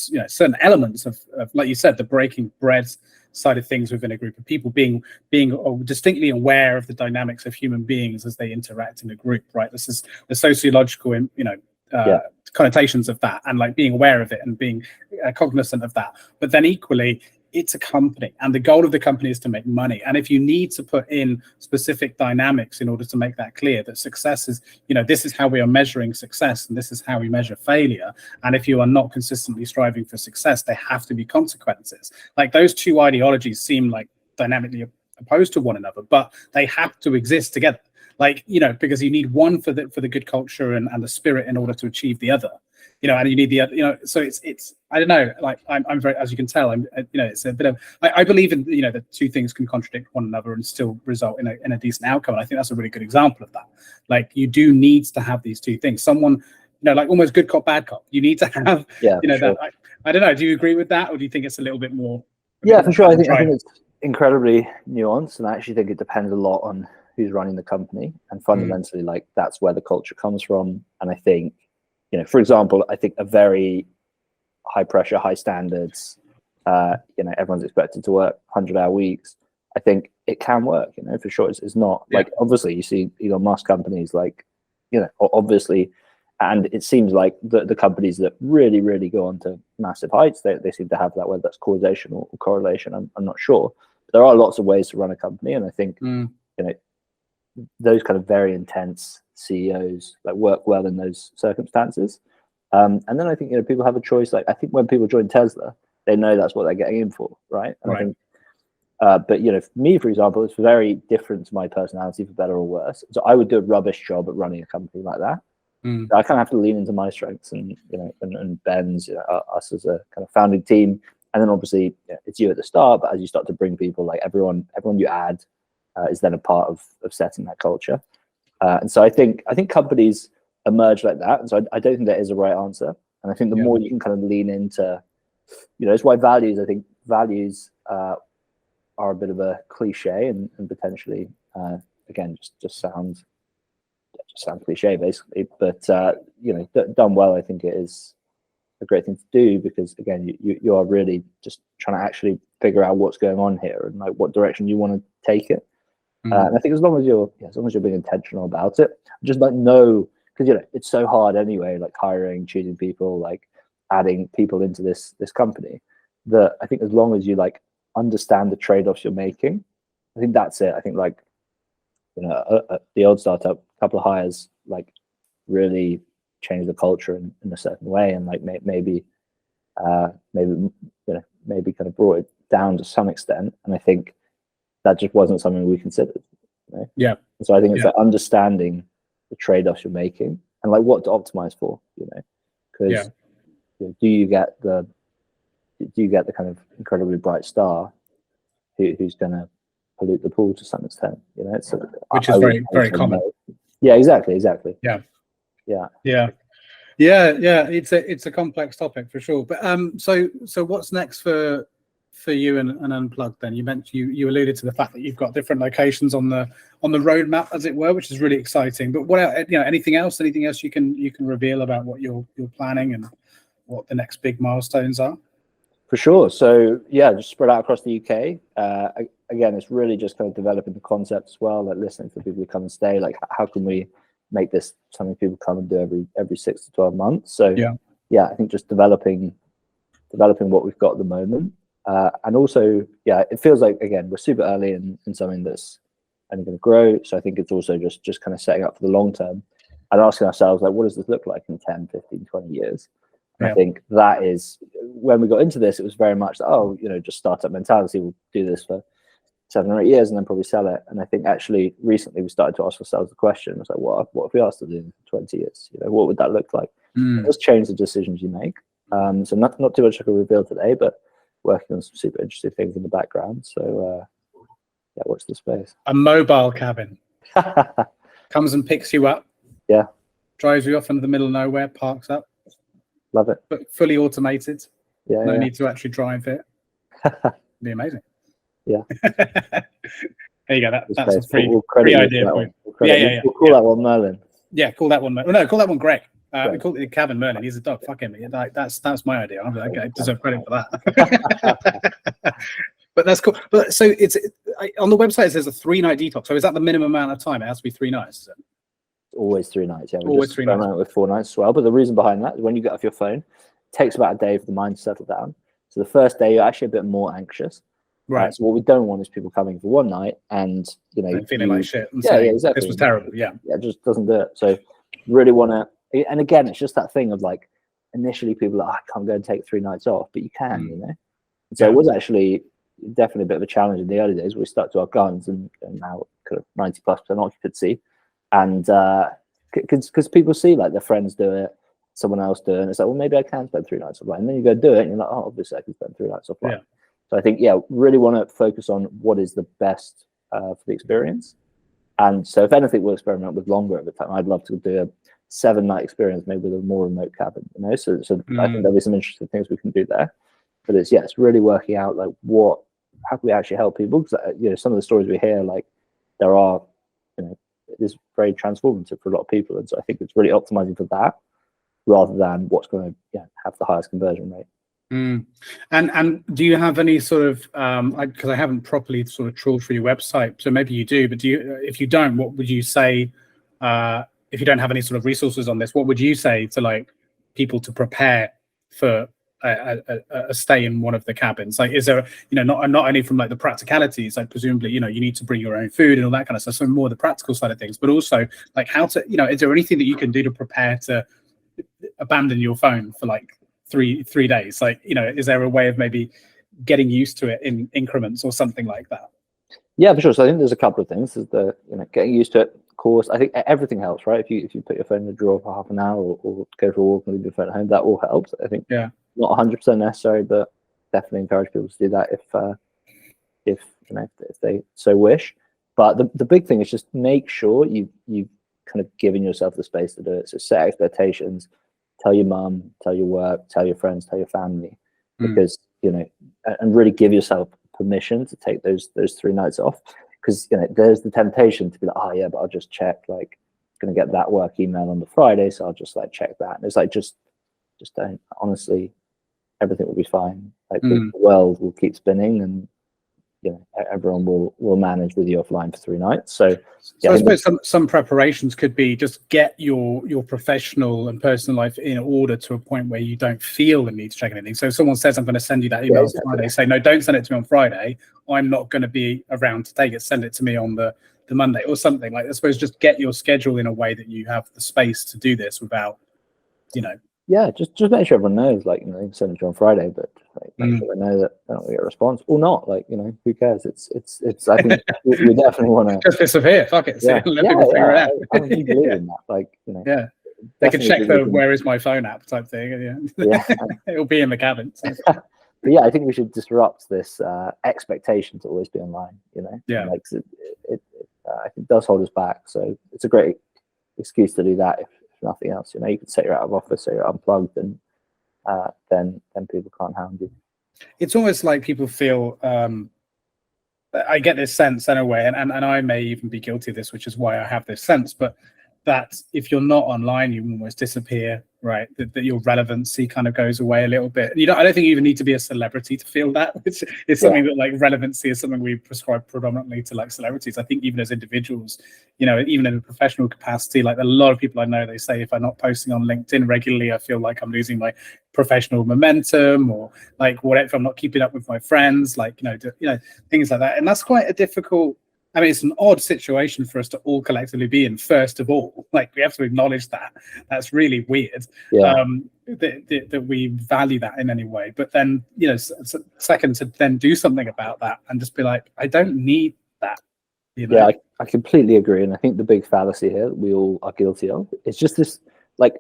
you know, certain elements of, like you said, the breaking bread side of things within a group of people, being distinctly aware of the dynamics of human beings as they interact in a group, right? This is the sociological, you know, connotations of that, and like being aware of it and being cognizant of that. But then equally, it's a company, and the goal of the company is to make money. And if you need to put in specific dynamics in order to make that clear, that success is, you know, this is how we are measuring success and this is how we measure failure. And if you are not consistently striving for success, there have to be consequences. Like, those two ideologies seem like dynamically opposed to one another, but they have to exist together. Like, you know, because you need one for the good culture and the spirit in order to achieve the other. You know, and you need the other, you know, so it's I don't know, like I'm very, as you can tell, I'm, you know, it's a bit of, I believe in, you know, that two things can contradict one another and still result in a decent outcome. And I think that's a really good example of that. Like, you do need to have these two things. Someone, you know, like almost good cop, bad cop. You need to have, you know, that. I don't know. Do you agree with that, or do you think it's a little bit more? Yeah, for sure. I think it's incredibly nuanced, and I actually think it depends a lot on who's running the company, and fundamentally, like, that's where the culture comes from. And I think, you know, for example, I think a very high pressure, high standards, you know, everyone's expected to work 100-hour weeks. I think it can work, you know, for sure. It's not like, obviously you see Elon Musk companies, like, you know, obviously, and it seems like the companies that really, really go on to massive heights, they seem to have that, whether that's causation or correlation, I'm not sure. But there are lots of ways to run a company. And I think, you know, those kind of very intense CEOs like work well in those circumstances. And then I think, you know, people have a choice. Like, I think when people join Tesla, they know that's what they're getting in for, right? And I think, but you know, for me, for example, it's very different to my personality, for better or worse. So I would do a rubbish job at running a company like that. So I kind of have to lean into my strengths, and you know, and Ben's, you know, us as a kind of founding team, and then obviously, you know, it's you at the start, but as you start to bring people, like everyone you add is then a part of setting that culture. And so I think companies emerge like that. And so I don't think there is a right answer. And I think the more you can kind of lean into, you know, it's why I think values are a bit of a cliche and potentially, again, just sound just sounds cliche basically, but done well, I think it is a great thing to do, because again, you are really just trying to actually figure out what's going on here and like what direction you want to take it. And I think as long as you're being intentional about it, just like know, because it's so hard anyway, like hiring, choosing people, like adding people into this company, that I think as long as you like understand the trade-offs you're making, I think that's it. I think like the old startup, a couple of hires like really changed the culture in a certain way, and like maybe kind of brought it down to some extent. And I think that just wasn't something we considered. Yeah. And so I think it's like understanding the trade-offs you're making and like what to optimize for, because do you get the kind of incredibly bright star who's going to pollute the pool to some extent, which is very, very common. Know. Yeah, exactly. Yeah. It's a complex topic for sure. But so what's next for you and Unplugged then? You mentioned you alluded to the fact that you've got different locations on the roadmap, as it were, which is really exciting. But what anything else you can reveal about what you're planning and what the next big milestones are? For sure. So just spread out across the UK. Again, it's really just kind of developing the concept as well, like listening to people who come and stay. Like, how can we make this something people come and do every 6 to 12 months? So I think just developing what we've got at the moment. And also, it feels like, again, we're super early in something that's only going to grow. So I think it's also just kind of setting up for the long term and asking ourselves, like, what does this look like in 10, 15, 20 years? And I think that is, when we got into this, it was very much, just startup mentality. We'll do this for 7 or 8 years and then probably sell it. And I think actually recently we started to ask ourselves the question, it's like, what if we asked to do in 20 years? What would that look like? It does change the decisions you make. So not too much I can reveal today, but working on some super interesting things in the background. So watch the space. A mobile cabin comes and picks you up. Yeah. Drives you off into the middle of nowhere, parks up. Love it. But fully automated. Yeah. No need to actually drive it. It'd be amazing. Yeah. There you go. That's a free idea point. We'll call that one Merlin. Yeah, call that one. No, call that one Greg. We call it the cabin Merlin. He's a dog. Fuck him. Like, that's my idea. I'm like, okay, I deserve credit for that. But that's cool. But so it's on the website. It says a 3-night detox. So is that the minimum amount of time? It has to be 3 nights. Is it? Always 3 nights. Yeah, always 3 nights. With 4 nights as well. But the reason behind that is when you get off your phone, it takes about a day for the mind to settle down. So the first day you're actually a bit more anxious. Right. So what we don't want is people coming for one night and feeling like shit. And saying, exactly. This was terrible. Yeah. It just doesn't do it. So really want to. And again, it's just that thing of like, initially people are like, I can't go and take 3 nights off, but you can, And so it was actually definitely a bit of a challenge in the early days. We stuck to our guns and now kind of 90+% occupancy. And because people see like their friends do it, someone else do it, and it's like, well, maybe I can spend 3 nights offline. And then you go do it, and you're like, oh, obviously I can spend 3 nights offline. Yeah. So I think, really want to focus on what is the best for the experience. And so if anything, we'll experiment with longer at the time. I'd love to do a 7-night experience, maybe with a more remote cabin, So I think there'll be some interesting things we can do there. But it's really working out like how can we actually help people? Because some of the stories we hear, like there are, it is very transformative for a lot of people, and so I think it's really optimizing for that rather than what's going to have the highest conversion rate. And do you have any sort of because I haven't properly sort of trawled through your website, so maybe you do, but if you don't, what would you say if you don't have any sort of resources on this, what would you say to like people to prepare for a stay in one of the cabins? Like, is there not only from like the practicalities, like presumably you need to bring your own food and all that kind of stuff, so more the practical side of things, but also like how to is there anything that you can do to prepare to abandon your phone for like three days? Like, is there a way of maybe getting used to it in increments or something like that? Yeah, for sure. So I think there's a couple of things. There's the getting used to it. Of course, I think everything helps, right? If you put your phone in the drawer for half an hour or go for a walk and leave your phone at home, that all helps. I think not 100% necessary, but definitely encourage people to do that if they so wish. But the big thing is just make sure you kind of giving yourself the space to do it. So set expectations. Tell your mum, tell your work, tell your friends, tell your family, because and really give yourself permission to take those 3 nights off. Because there's the temptation to be like, oh yeah, but I'll just check like going to get that work email on the Friday, so I'll just like check that. And it's like just don't. Honestly, everything will be fine. Like the world will keep spinning, and everyone will manage with you offline for 3 nights. So I suppose some preparations could be just get your professional and personal life in order to a point where you don't feel the need to check anything. So if someone says, I'm going to send you that email on Friday, say, no, don't send it to me on Friday. I'm not going to be around to take it. Send it to me on the Monday or something. Like, I suppose just get your schedule in a way that you have the space to do this without, Yeah, just make sure everyone knows, like, send it to you on Friday, but like, make sure they know that they're not going to get a response or not. Like, who cares? It's I think we definitely want to just disappear. Fuck it. Let people figure it out. I do believe in that. Like, yeah. They can check the "Where is my phone" app type thing. Yeah. It'll be in the cabin. So. But yeah, I think we should disrupt this expectation to always be online. Yeah. Like it I think does hold us back. So it's a great excuse to do that. If nothing else, you can say you're out of office, say you're unplugged, and then people can't hound you. It's almost like people feel. I get this sense anyway, and I may even be guilty of this, which is why I have this sense, but that if you're not online, you almost disappear, right? That your relevancy kind of goes away a little bit. I don't think you even need to be a celebrity to feel that. It's something that, like, relevancy is something we prescribe predominantly to, like, celebrities. I think even as individuals, even in a professional capacity, like a lot of people I know, they say if I'm not posting on LinkedIn regularly, I feel like I'm losing my professional momentum, or like whatever, if I'm not keeping up with my friends, like, things like that. And that's quite a difficult. I mean, it's an odd situation for us to all collectively be in, first of all. Like, we have to acknowledge that. That's really weird, that we value that in any way. But then, second, to then do something about that and just be like, I don't need that. Yeah, I completely agree. And I think the big fallacy here that we all are guilty of is just this, like,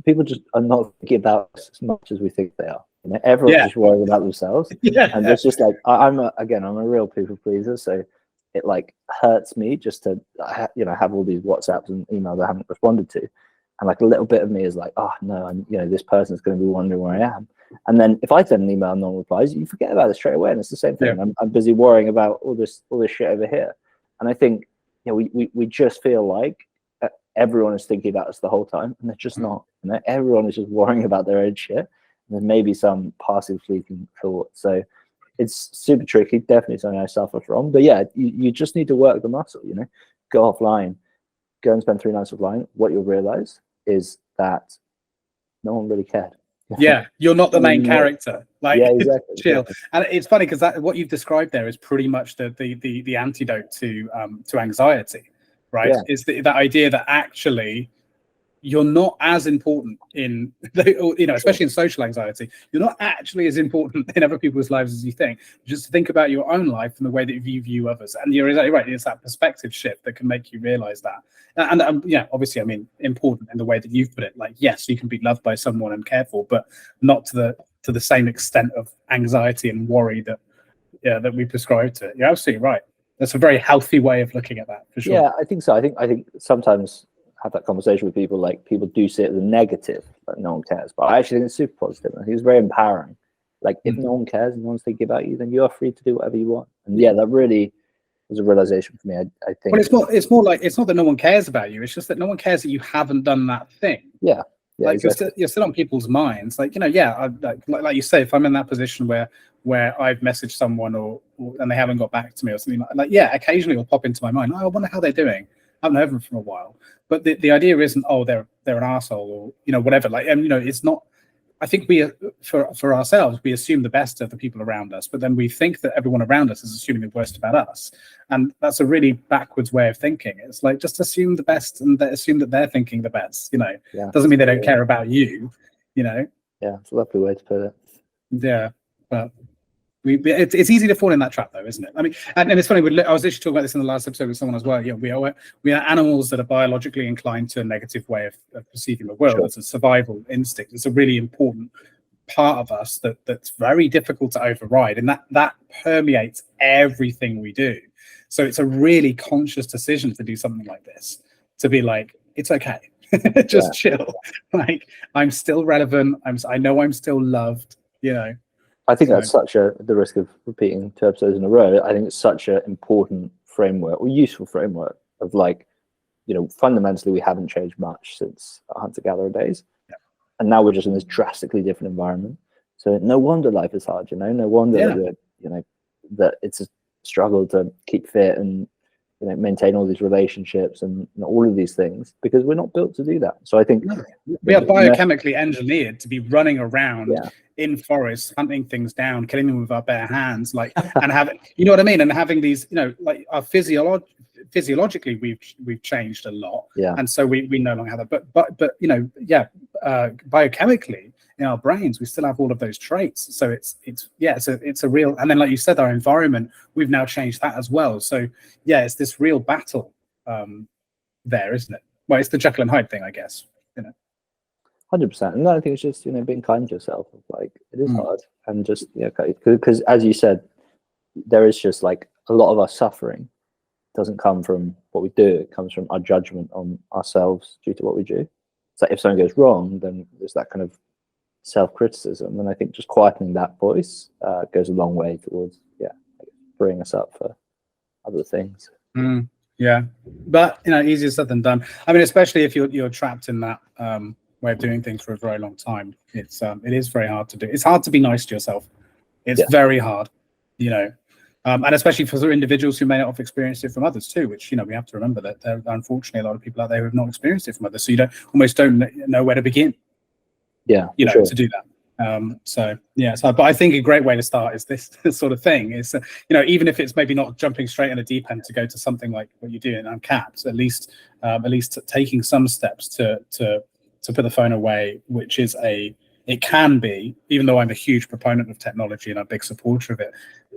people just are not thinking about us as much as we think they are. Everyone's just worried about themselves. And it's just like, I'm a real people pleaser. So it like hurts me just to have all these WhatsApps and emails I haven't responded to, and like a little bit of me is like, oh no, I'm this person's going to be wondering where I am. And then if I send an email and no one replies, you forget about it straight away, and it's the same thing. I'm busy worrying about all this shit over here. And I think we just feel like everyone is thinking about us the whole time, and they're just not. Everyone is just worrying about their own shit, and then maybe some passive fleeting thought. So it's super tricky, definitely something I suffer from. But yeah, you just need to work the muscle, go offline, go and spend 3 nights offline. What you'll realize is that no one really cared. Yeah, you're not the main character. Like, yeah, exactly. Chill. Exactly. And it's funny because what you've described there is pretty much the antidote to anxiety, right? Yeah. Is that idea that actually you're not as important in, especially in social anxiety, you're not actually as important in other people's lives as you think. Just think about your own life and the way that you view others. And you're exactly right. It's that perspective shift that can make you realize that. And obviously, I mean, important in the way that you've put it. Like, yes, you can be loved by someone and cared for, but not to the same extent of anxiety and worry that we prescribe to it. You're absolutely right. That's a very healthy way of looking at that, for sure. Yeah, I think so. I think sometimes have that conversation with people, like, people do see it as a negative, like no one cares, but I actually think it's super positive. I think it's very empowering. Like, if no one cares and no one's thinking about you, then you are free to do whatever you want. And yeah, that really was a realization for me. I think. Well, it's more like, it's not that no one cares about you, it's just that no one cares that you haven't done that thing. Yeah, like, exactly. you're still on people's minds. Like, like you say, if I'm in that position where I've messaged someone and they haven't got back to me or something, like occasionally it'll pop into my mind, I wonder how they're doing. I haven't heard from them for a while. But the idea isn't, oh, they're an arsehole, or whatever. Like, and it's not. I think we, for ourselves, we assume the best of the people around us, but then we think that everyone around us is assuming the worst about us, and that's a really backwards way of thinking. It's like, just assume the best and assume that they're thinking the best. Doesn't mean they don't care about you. Yeah, it's a lovely way to put it. Yeah, but. It's easy to fall in that trap, though, isn't it? I mean, and it's funny. I was literally talking about this in the last episode with someone as well. We are animals that are biologically inclined to a negative way of perceiving the world. Sure. It's a survival instinct. It's a really important part of us that's very difficult to override, and that permeates everything we do. So it's a really conscious decision to do something like this, to be like, it's okay, just chill. Like, I'm still relevant. I know I'm still loved. I think that's the risk of repeating 2 episodes in a row. I think it's such an important framework, or useful framework, of like, fundamentally we haven't changed much since our hunter-gatherer days. And now we're just in this drastically different environment. So no wonder life is hard, no wonder that we're, that it's a struggle to keep fit and, maintain all these relationships and all of these things, because we're not built to do that. So I think we are biochemically engineered to be running around in forests, hunting things down, killing them with our bare hands, and having, you know what I mean? And having these, like our physiologically we've changed a lot, and so we no longer have that, but biochemically in our brains we still have all of those traits. So it's a real, and then like you said, our environment, we've now changed that as well. So it's this real battle there, isn't it? Well, it's the Jekyll and Hyde thing, I guess. 100%. And I think it's just being kind to yourself. Like, it is hard, and just because as you said, there is just like a lot of our suffering doesn't come from what we do, it comes from our judgment on ourselves due to what we do. So if something goes wrong, then there's that kind of self-criticism, and I think just quietening that voice goes a long way towards freeing us up for other things. But easier said than done. I mean, especially if you're trapped in that way of doing things for a very long time, it is very hard to do. It's hard to be nice to yourself. It's very hard, and especially for individuals who may not have experienced it from others too, which we have to remember that there are unfortunately a lot of people out there who have not experienced it from others, so you almost don't know where to begin to do that. So but I think a great way to start is this sort of thing is even if it's maybe not jumping straight in the deep end to go to something like what you do in Uncapped, at least taking some steps to put the phone away, which is it can be, even though I'm a huge proponent of technology and a big supporter of it,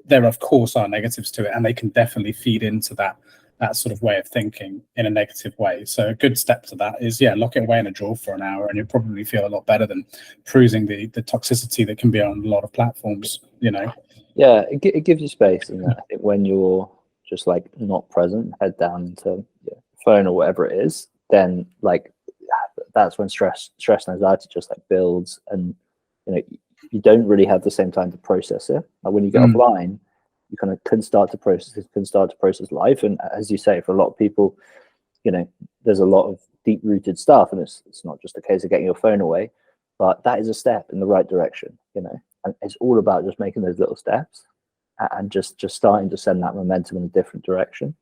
there of course are negatives to it, and they can definitely feed into that sort of way of thinking in a negative way. So a good step to that is lock it away in a drawer for an hour, and you'll probably feel a lot better than cruising the toxicity that can be on a lot of platforms. It gives you space, and I think when you're just like not present, head down into phone or whatever it is, then like that's when stress and anxiety just like builds, and you don't really have the same time to process it. Like when you get offline, you kind of can start to process life. And as you say, for a lot of people, there's a lot of deep rooted stuff, and it's not just a case of getting your phone away, but that is a step in the right direction, and it's all about just making those little steps and just starting to send that momentum in a different direction.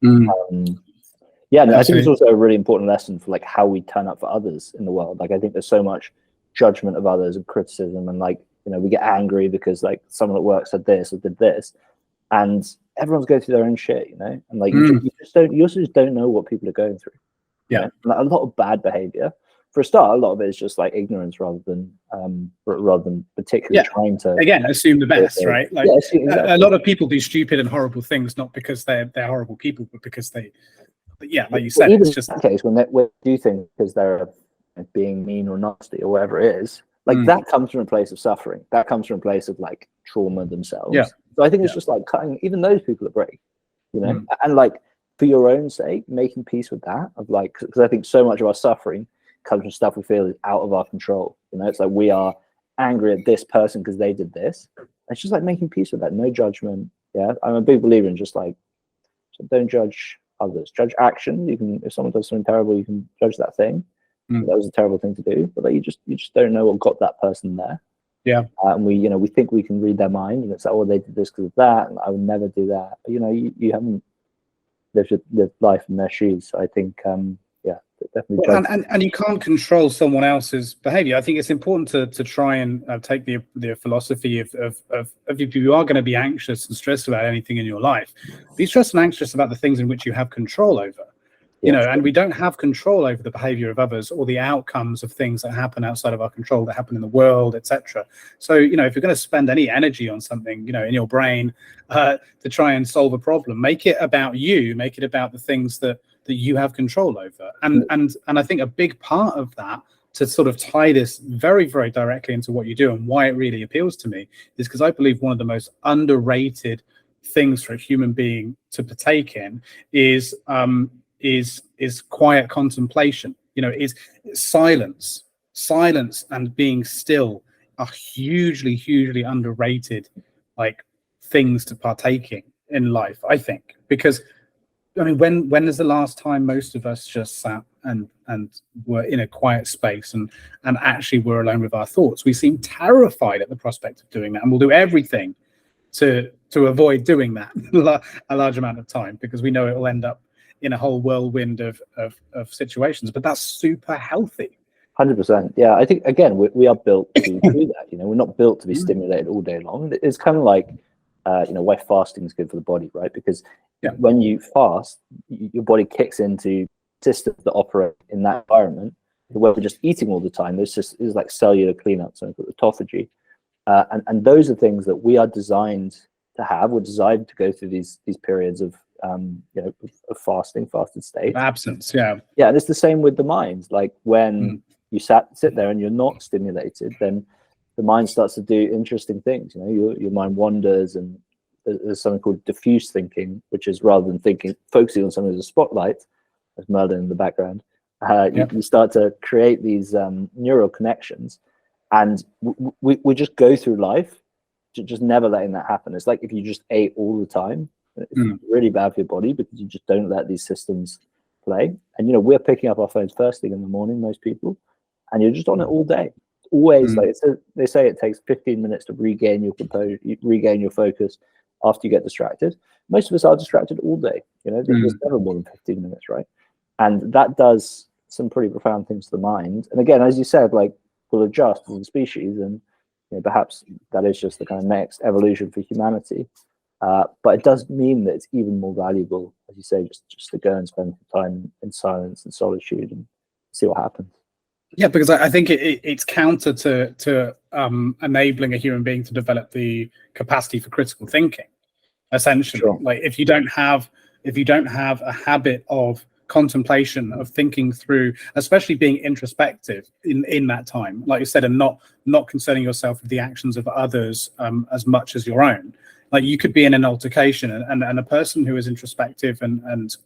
I think it's also a really important lesson for like how we turn up for others in the world. Like, I think there's so much judgment of others and criticism, and like we get angry because like someone at work said this or did this, and everyone's going through their own shit, and like you also just don't know what people are going through. Like, a lot of bad behavior, for a start, a lot of it is just like ignorance rather than particularly trying to assume the best, right? Like exactly. A lot of people do stupid and horrible things not because they're horrible people, but because they like you said, even it's just in that case when they do things because they're being mean or nasty or whatever it is, like that comes from a place of suffering, that comes from a place of like trauma themselves. So I think it's just like cutting even those people a break, and like for your own sake, making peace with that, of like, because I think so much of our suffering comes from stuff we feel is out of our control. It's like we are angry at this person because they did this. It's just like making peace with that, no judgment. I'm a big believer in just like, so don't judge others, judge action. You can, if someone does something terrible, you can judge that thing. That was a terrible thing to do, but like, you just don't know what got that person there. And we think we can read their mind, and it's like, oh, they did this because of that, and I would never do that. But you haven't lived life in their shoes. So I think definitely. Well, and you can't control someone else's behavior. I think it's important to try and take the philosophy of if you are going to be anxious and stressed about anything in your life, be stressed and anxious about the things in which you have control over. And we don't have control over the behavior of others or the outcomes of things that happen outside of our control, that happen in the world, etc. So, if you're going to spend any energy on something, in your brain to try and solve a problem, make it about you, make it about the things that you have control over. And I think a big part of that, to sort of tie this very, very directly into what you do and why it really appeals to me, is because I believe one of the most underrated things for a human being to partake in is quiet contemplation. Is silence and being still are hugely underrated like things to partake in life, I think, because I mean, when is the last time most of us just sat and were in a quiet space and actually were alone with our thoughts? We seem terrified at the prospect of doing that, and we'll do everything to avoid doing that a large amount of time, because we know it will end up in a whole whirlwind of situations. But that's super healthy. 100%. Yeah, I think again we are built to do that. You know, we're not built to be stimulated all day long. It's kind of like why fasting is good for the body, right? Because when you fast, your body kicks into systems that operate in that environment where we're just eating all the time. There's like cellular cleanup, something called autophagy, and those are things that we are designed to have. We're designed to go through these periods of of fasted state, Absence. Yeah. And it's the same with the mind. Like when you sit there and you're not stimulated, then the mind starts to do interesting things. You know, your mind wanders, and there's something called diffuse thinking, which is rather than focusing on something as a spotlight, as Merlin in the background, you start to create these neural connections, and we just go through life just never letting that happen. It's like if you just ate all the time, it's really bad for your body because you just don't let these systems play. And we're picking up our phones first thing in the morning, most people, and you're just on it all day. Always, like they say, it takes 15 minutes to regain your composure, regain your focus after you get distracted. Most of us are distracted all day. There's never more than 15 minutes, right? And that does some pretty profound things to the mind. And again, as you said, like we'll adjust as a species, and perhaps that is just the kind of next evolution for humanity. But it does mean that it's even more valuable, as you say, just to go and spend time in silence and solitude and see what happens. Yeah, because I think it's counter to enabling a human being to develop the capacity for critical thinking. Essentially, Sure. Like if you don't have a habit of contemplation, of thinking through, especially being introspective in that time, like you said, and not concerning yourself with the actions of others as much as your own. Like you could be in an altercation, and a person who is introspective and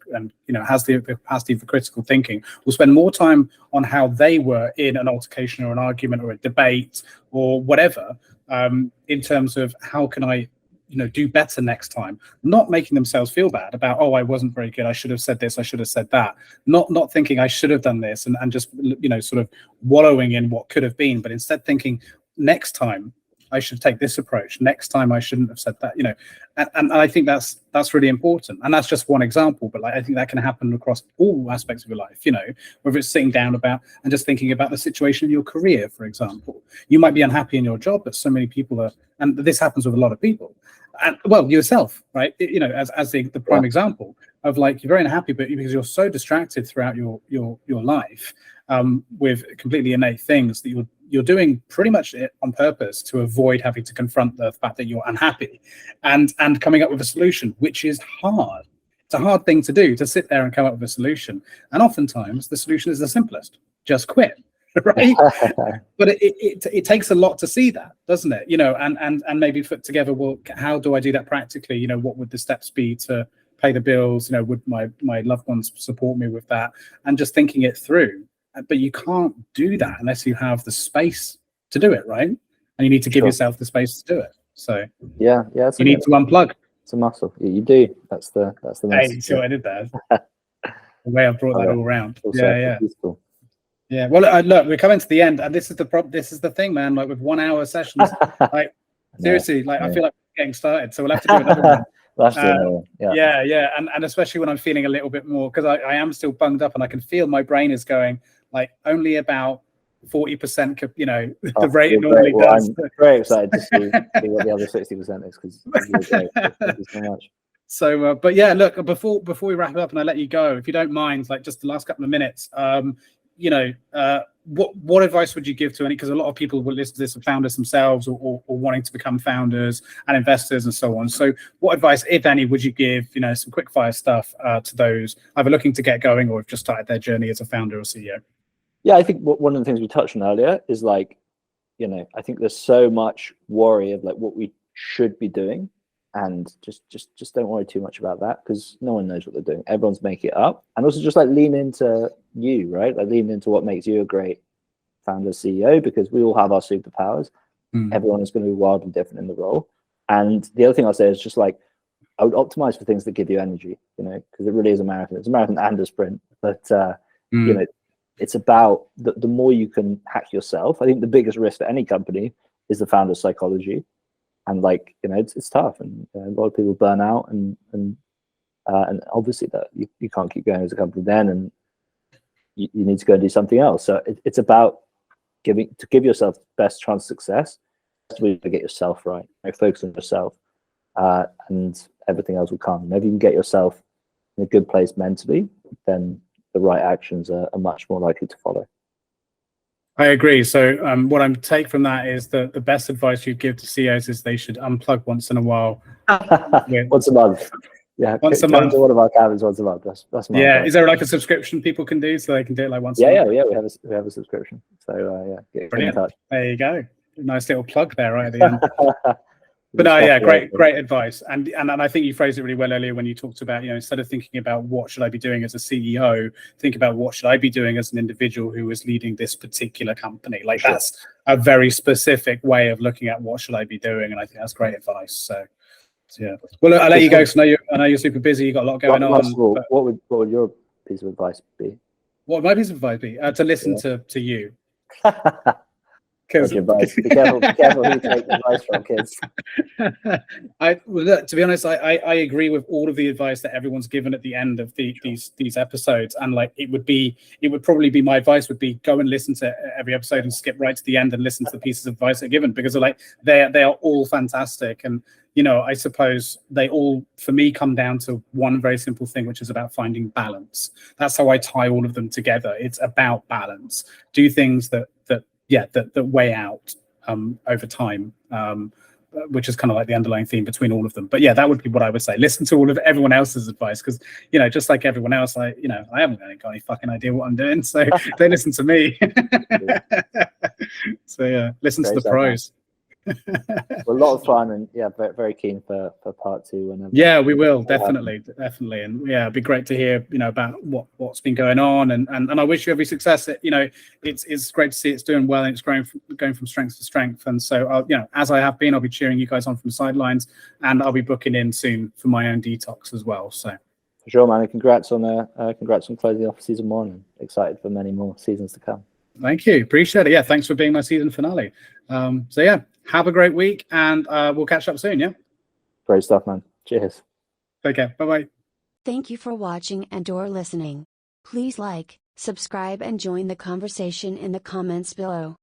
has the capacity for critical thinking will spend more time on how they were in an altercation or an argument or a debate or whatever, in terms of how can I do better next time, not making themselves feel bad about, oh, I wasn't very good, I should have said this, I should have said that, not thinking I should have done this and just sort of wallowing in what could have been, but instead thinking next time I should take this approach, next time I shouldn't have said that, and I think that's really important. And that's just one example, but I think that can happen across all aspects of your life, whether it's sitting down about and just thinking about the situation in your career. For example, you might be unhappy in your job, but so many people are, and this happens with a lot of people, and well, yourself, right? As the prime example of, like, you're very unhappy, but because you're so distracted throughout your life with completely innate things that you're doing pretty much it on purpose to avoid having to confront the fact that you're unhappy and coming up with a solution, which is hard. It's a hard thing to do, to sit there and come up with a solution. And oftentimes the solution is the simplest: just quit, right? But it takes a lot to see that, doesn't it? And maybe put together, well, how do I do that practically? What would the steps be to pay the bills? Would my loved ones support me with that? And just thinking it through. But you can't do that unless you have the space to do it, right? And you need to give yourself the space to do it. So yeah, you need to unplug. It's a muscle. Yeah, you do. That's the Hey, message. see what I did there? The way I brought that all around. Yeah. Useful. Yeah. Well, look, we're coming to the end, and this is the thing, man. Like with 1 hour sessions, like seriously, I feel like we're getting started. So we'll have to do another one. Yeah, and especially when I'm feeling a little bit more, because I am still bunged up, and I can feel my brain is going like only about 40%. The rate it normally does. I'm very excited to see what the other 60% is, because thank you so much. So, but yeah, look, before we wrap up and I let you go, if you don't mind, like just the last couple of minutes, what advice would you give to any? Because a lot of people will listen to this, are founders themselves or wanting to become founders and investors and so on. So what advice, if any, would you give, some quick fire stuff to those either looking to get going or have just started their journey as a founder or CEO? Yeah, I think one of the things we touched on earlier is like, I think there's so much worry of like what we should be doing, and just don't worry too much about that, because no one knows what they're doing. Everyone's making it up. And also just like lean into you, right? Like lean into what makes you a great founder, CEO, because we all have our superpowers. Everyone is going to be wildly different in the role. And the other thing I'll say is just like, I would optimize for things that give you energy, because it really is a marathon. It's a marathon and a sprint, but it's about the more you can hack yourself. I think the biggest risk for any company is the founder's psychology, and it's tough, and a lot of people burn out, and obviously that you can't keep going as a company then, and you need to go and do something else. So it's about give yourself the best chance of success. To get yourself right, focus on yourself, and everything else will come. If you can get yourself in a good place mentally, then the right actions are much more likely to follow. I agree. So what I take from that is that the best advice you'd give to CEOs is they should unplug once in a while. Once a month. Yeah, once a month. To one of our cabins once a month. That's my advice. Is there like a subscription people can do so they can do it like once a month? Yeah. We have a subscription. So get in touch. There you go. Nice little plug there right at the end. But great advice. And I think you phrased it really well earlier when you talked about, instead of thinking about what should I be doing as a CEO, think about what should I be doing as an individual who is leading this particular company. That's a very specific way of looking at what should I be doing. And I think that's great advice. So yeah. Well, look, I'll let you go because I know you're super busy. You've got a lot going on. What would your piece of advice be? What would my piece of advice be? To listen to you. Be careful who you take advice from, kids. To be honest, I agree with all of the advice that everyone's given at the end of these episodes, and it would probably be my advice would be go and listen to every episode and skip right to the end and listen to the pieces of advice they're given, because they are all fantastic. And I suppose they all, for me, come down to one very simple thing, which is about finding balance. That's how I tie all of them together. It's about balance. Do things that weigh out over time, which is kind of like the underlying theme between all of them. But that would be what I would say. Listen to all of everyone else's advice, because just like everyone else, I haven't got any fucking idea what I'm doing, so they listen to me. So listen to the pros. Well, a lot of fun, and very, very keen for part 2. Whenever we will definitely, and it'd be great to hear about what's been going on, and I wish you every success. It's great to see it's doing well and it's going from strength to strength. And so as I have been, I'll be cheering you guys on from the sidelines, and I'll be booking in soon for my own detox as well. So for sure, man, and congrats on closing off season 1, and excited for many more seasons to come. Thank you, appreciate it. Thanks for being my season finale. Have a great week, and we'll catch up soon. Great stuff, man. Cheers. Take care. Bye-bye. Thank you for watching and/or listening. Please like, subscribe, and join the conversation in the comments below.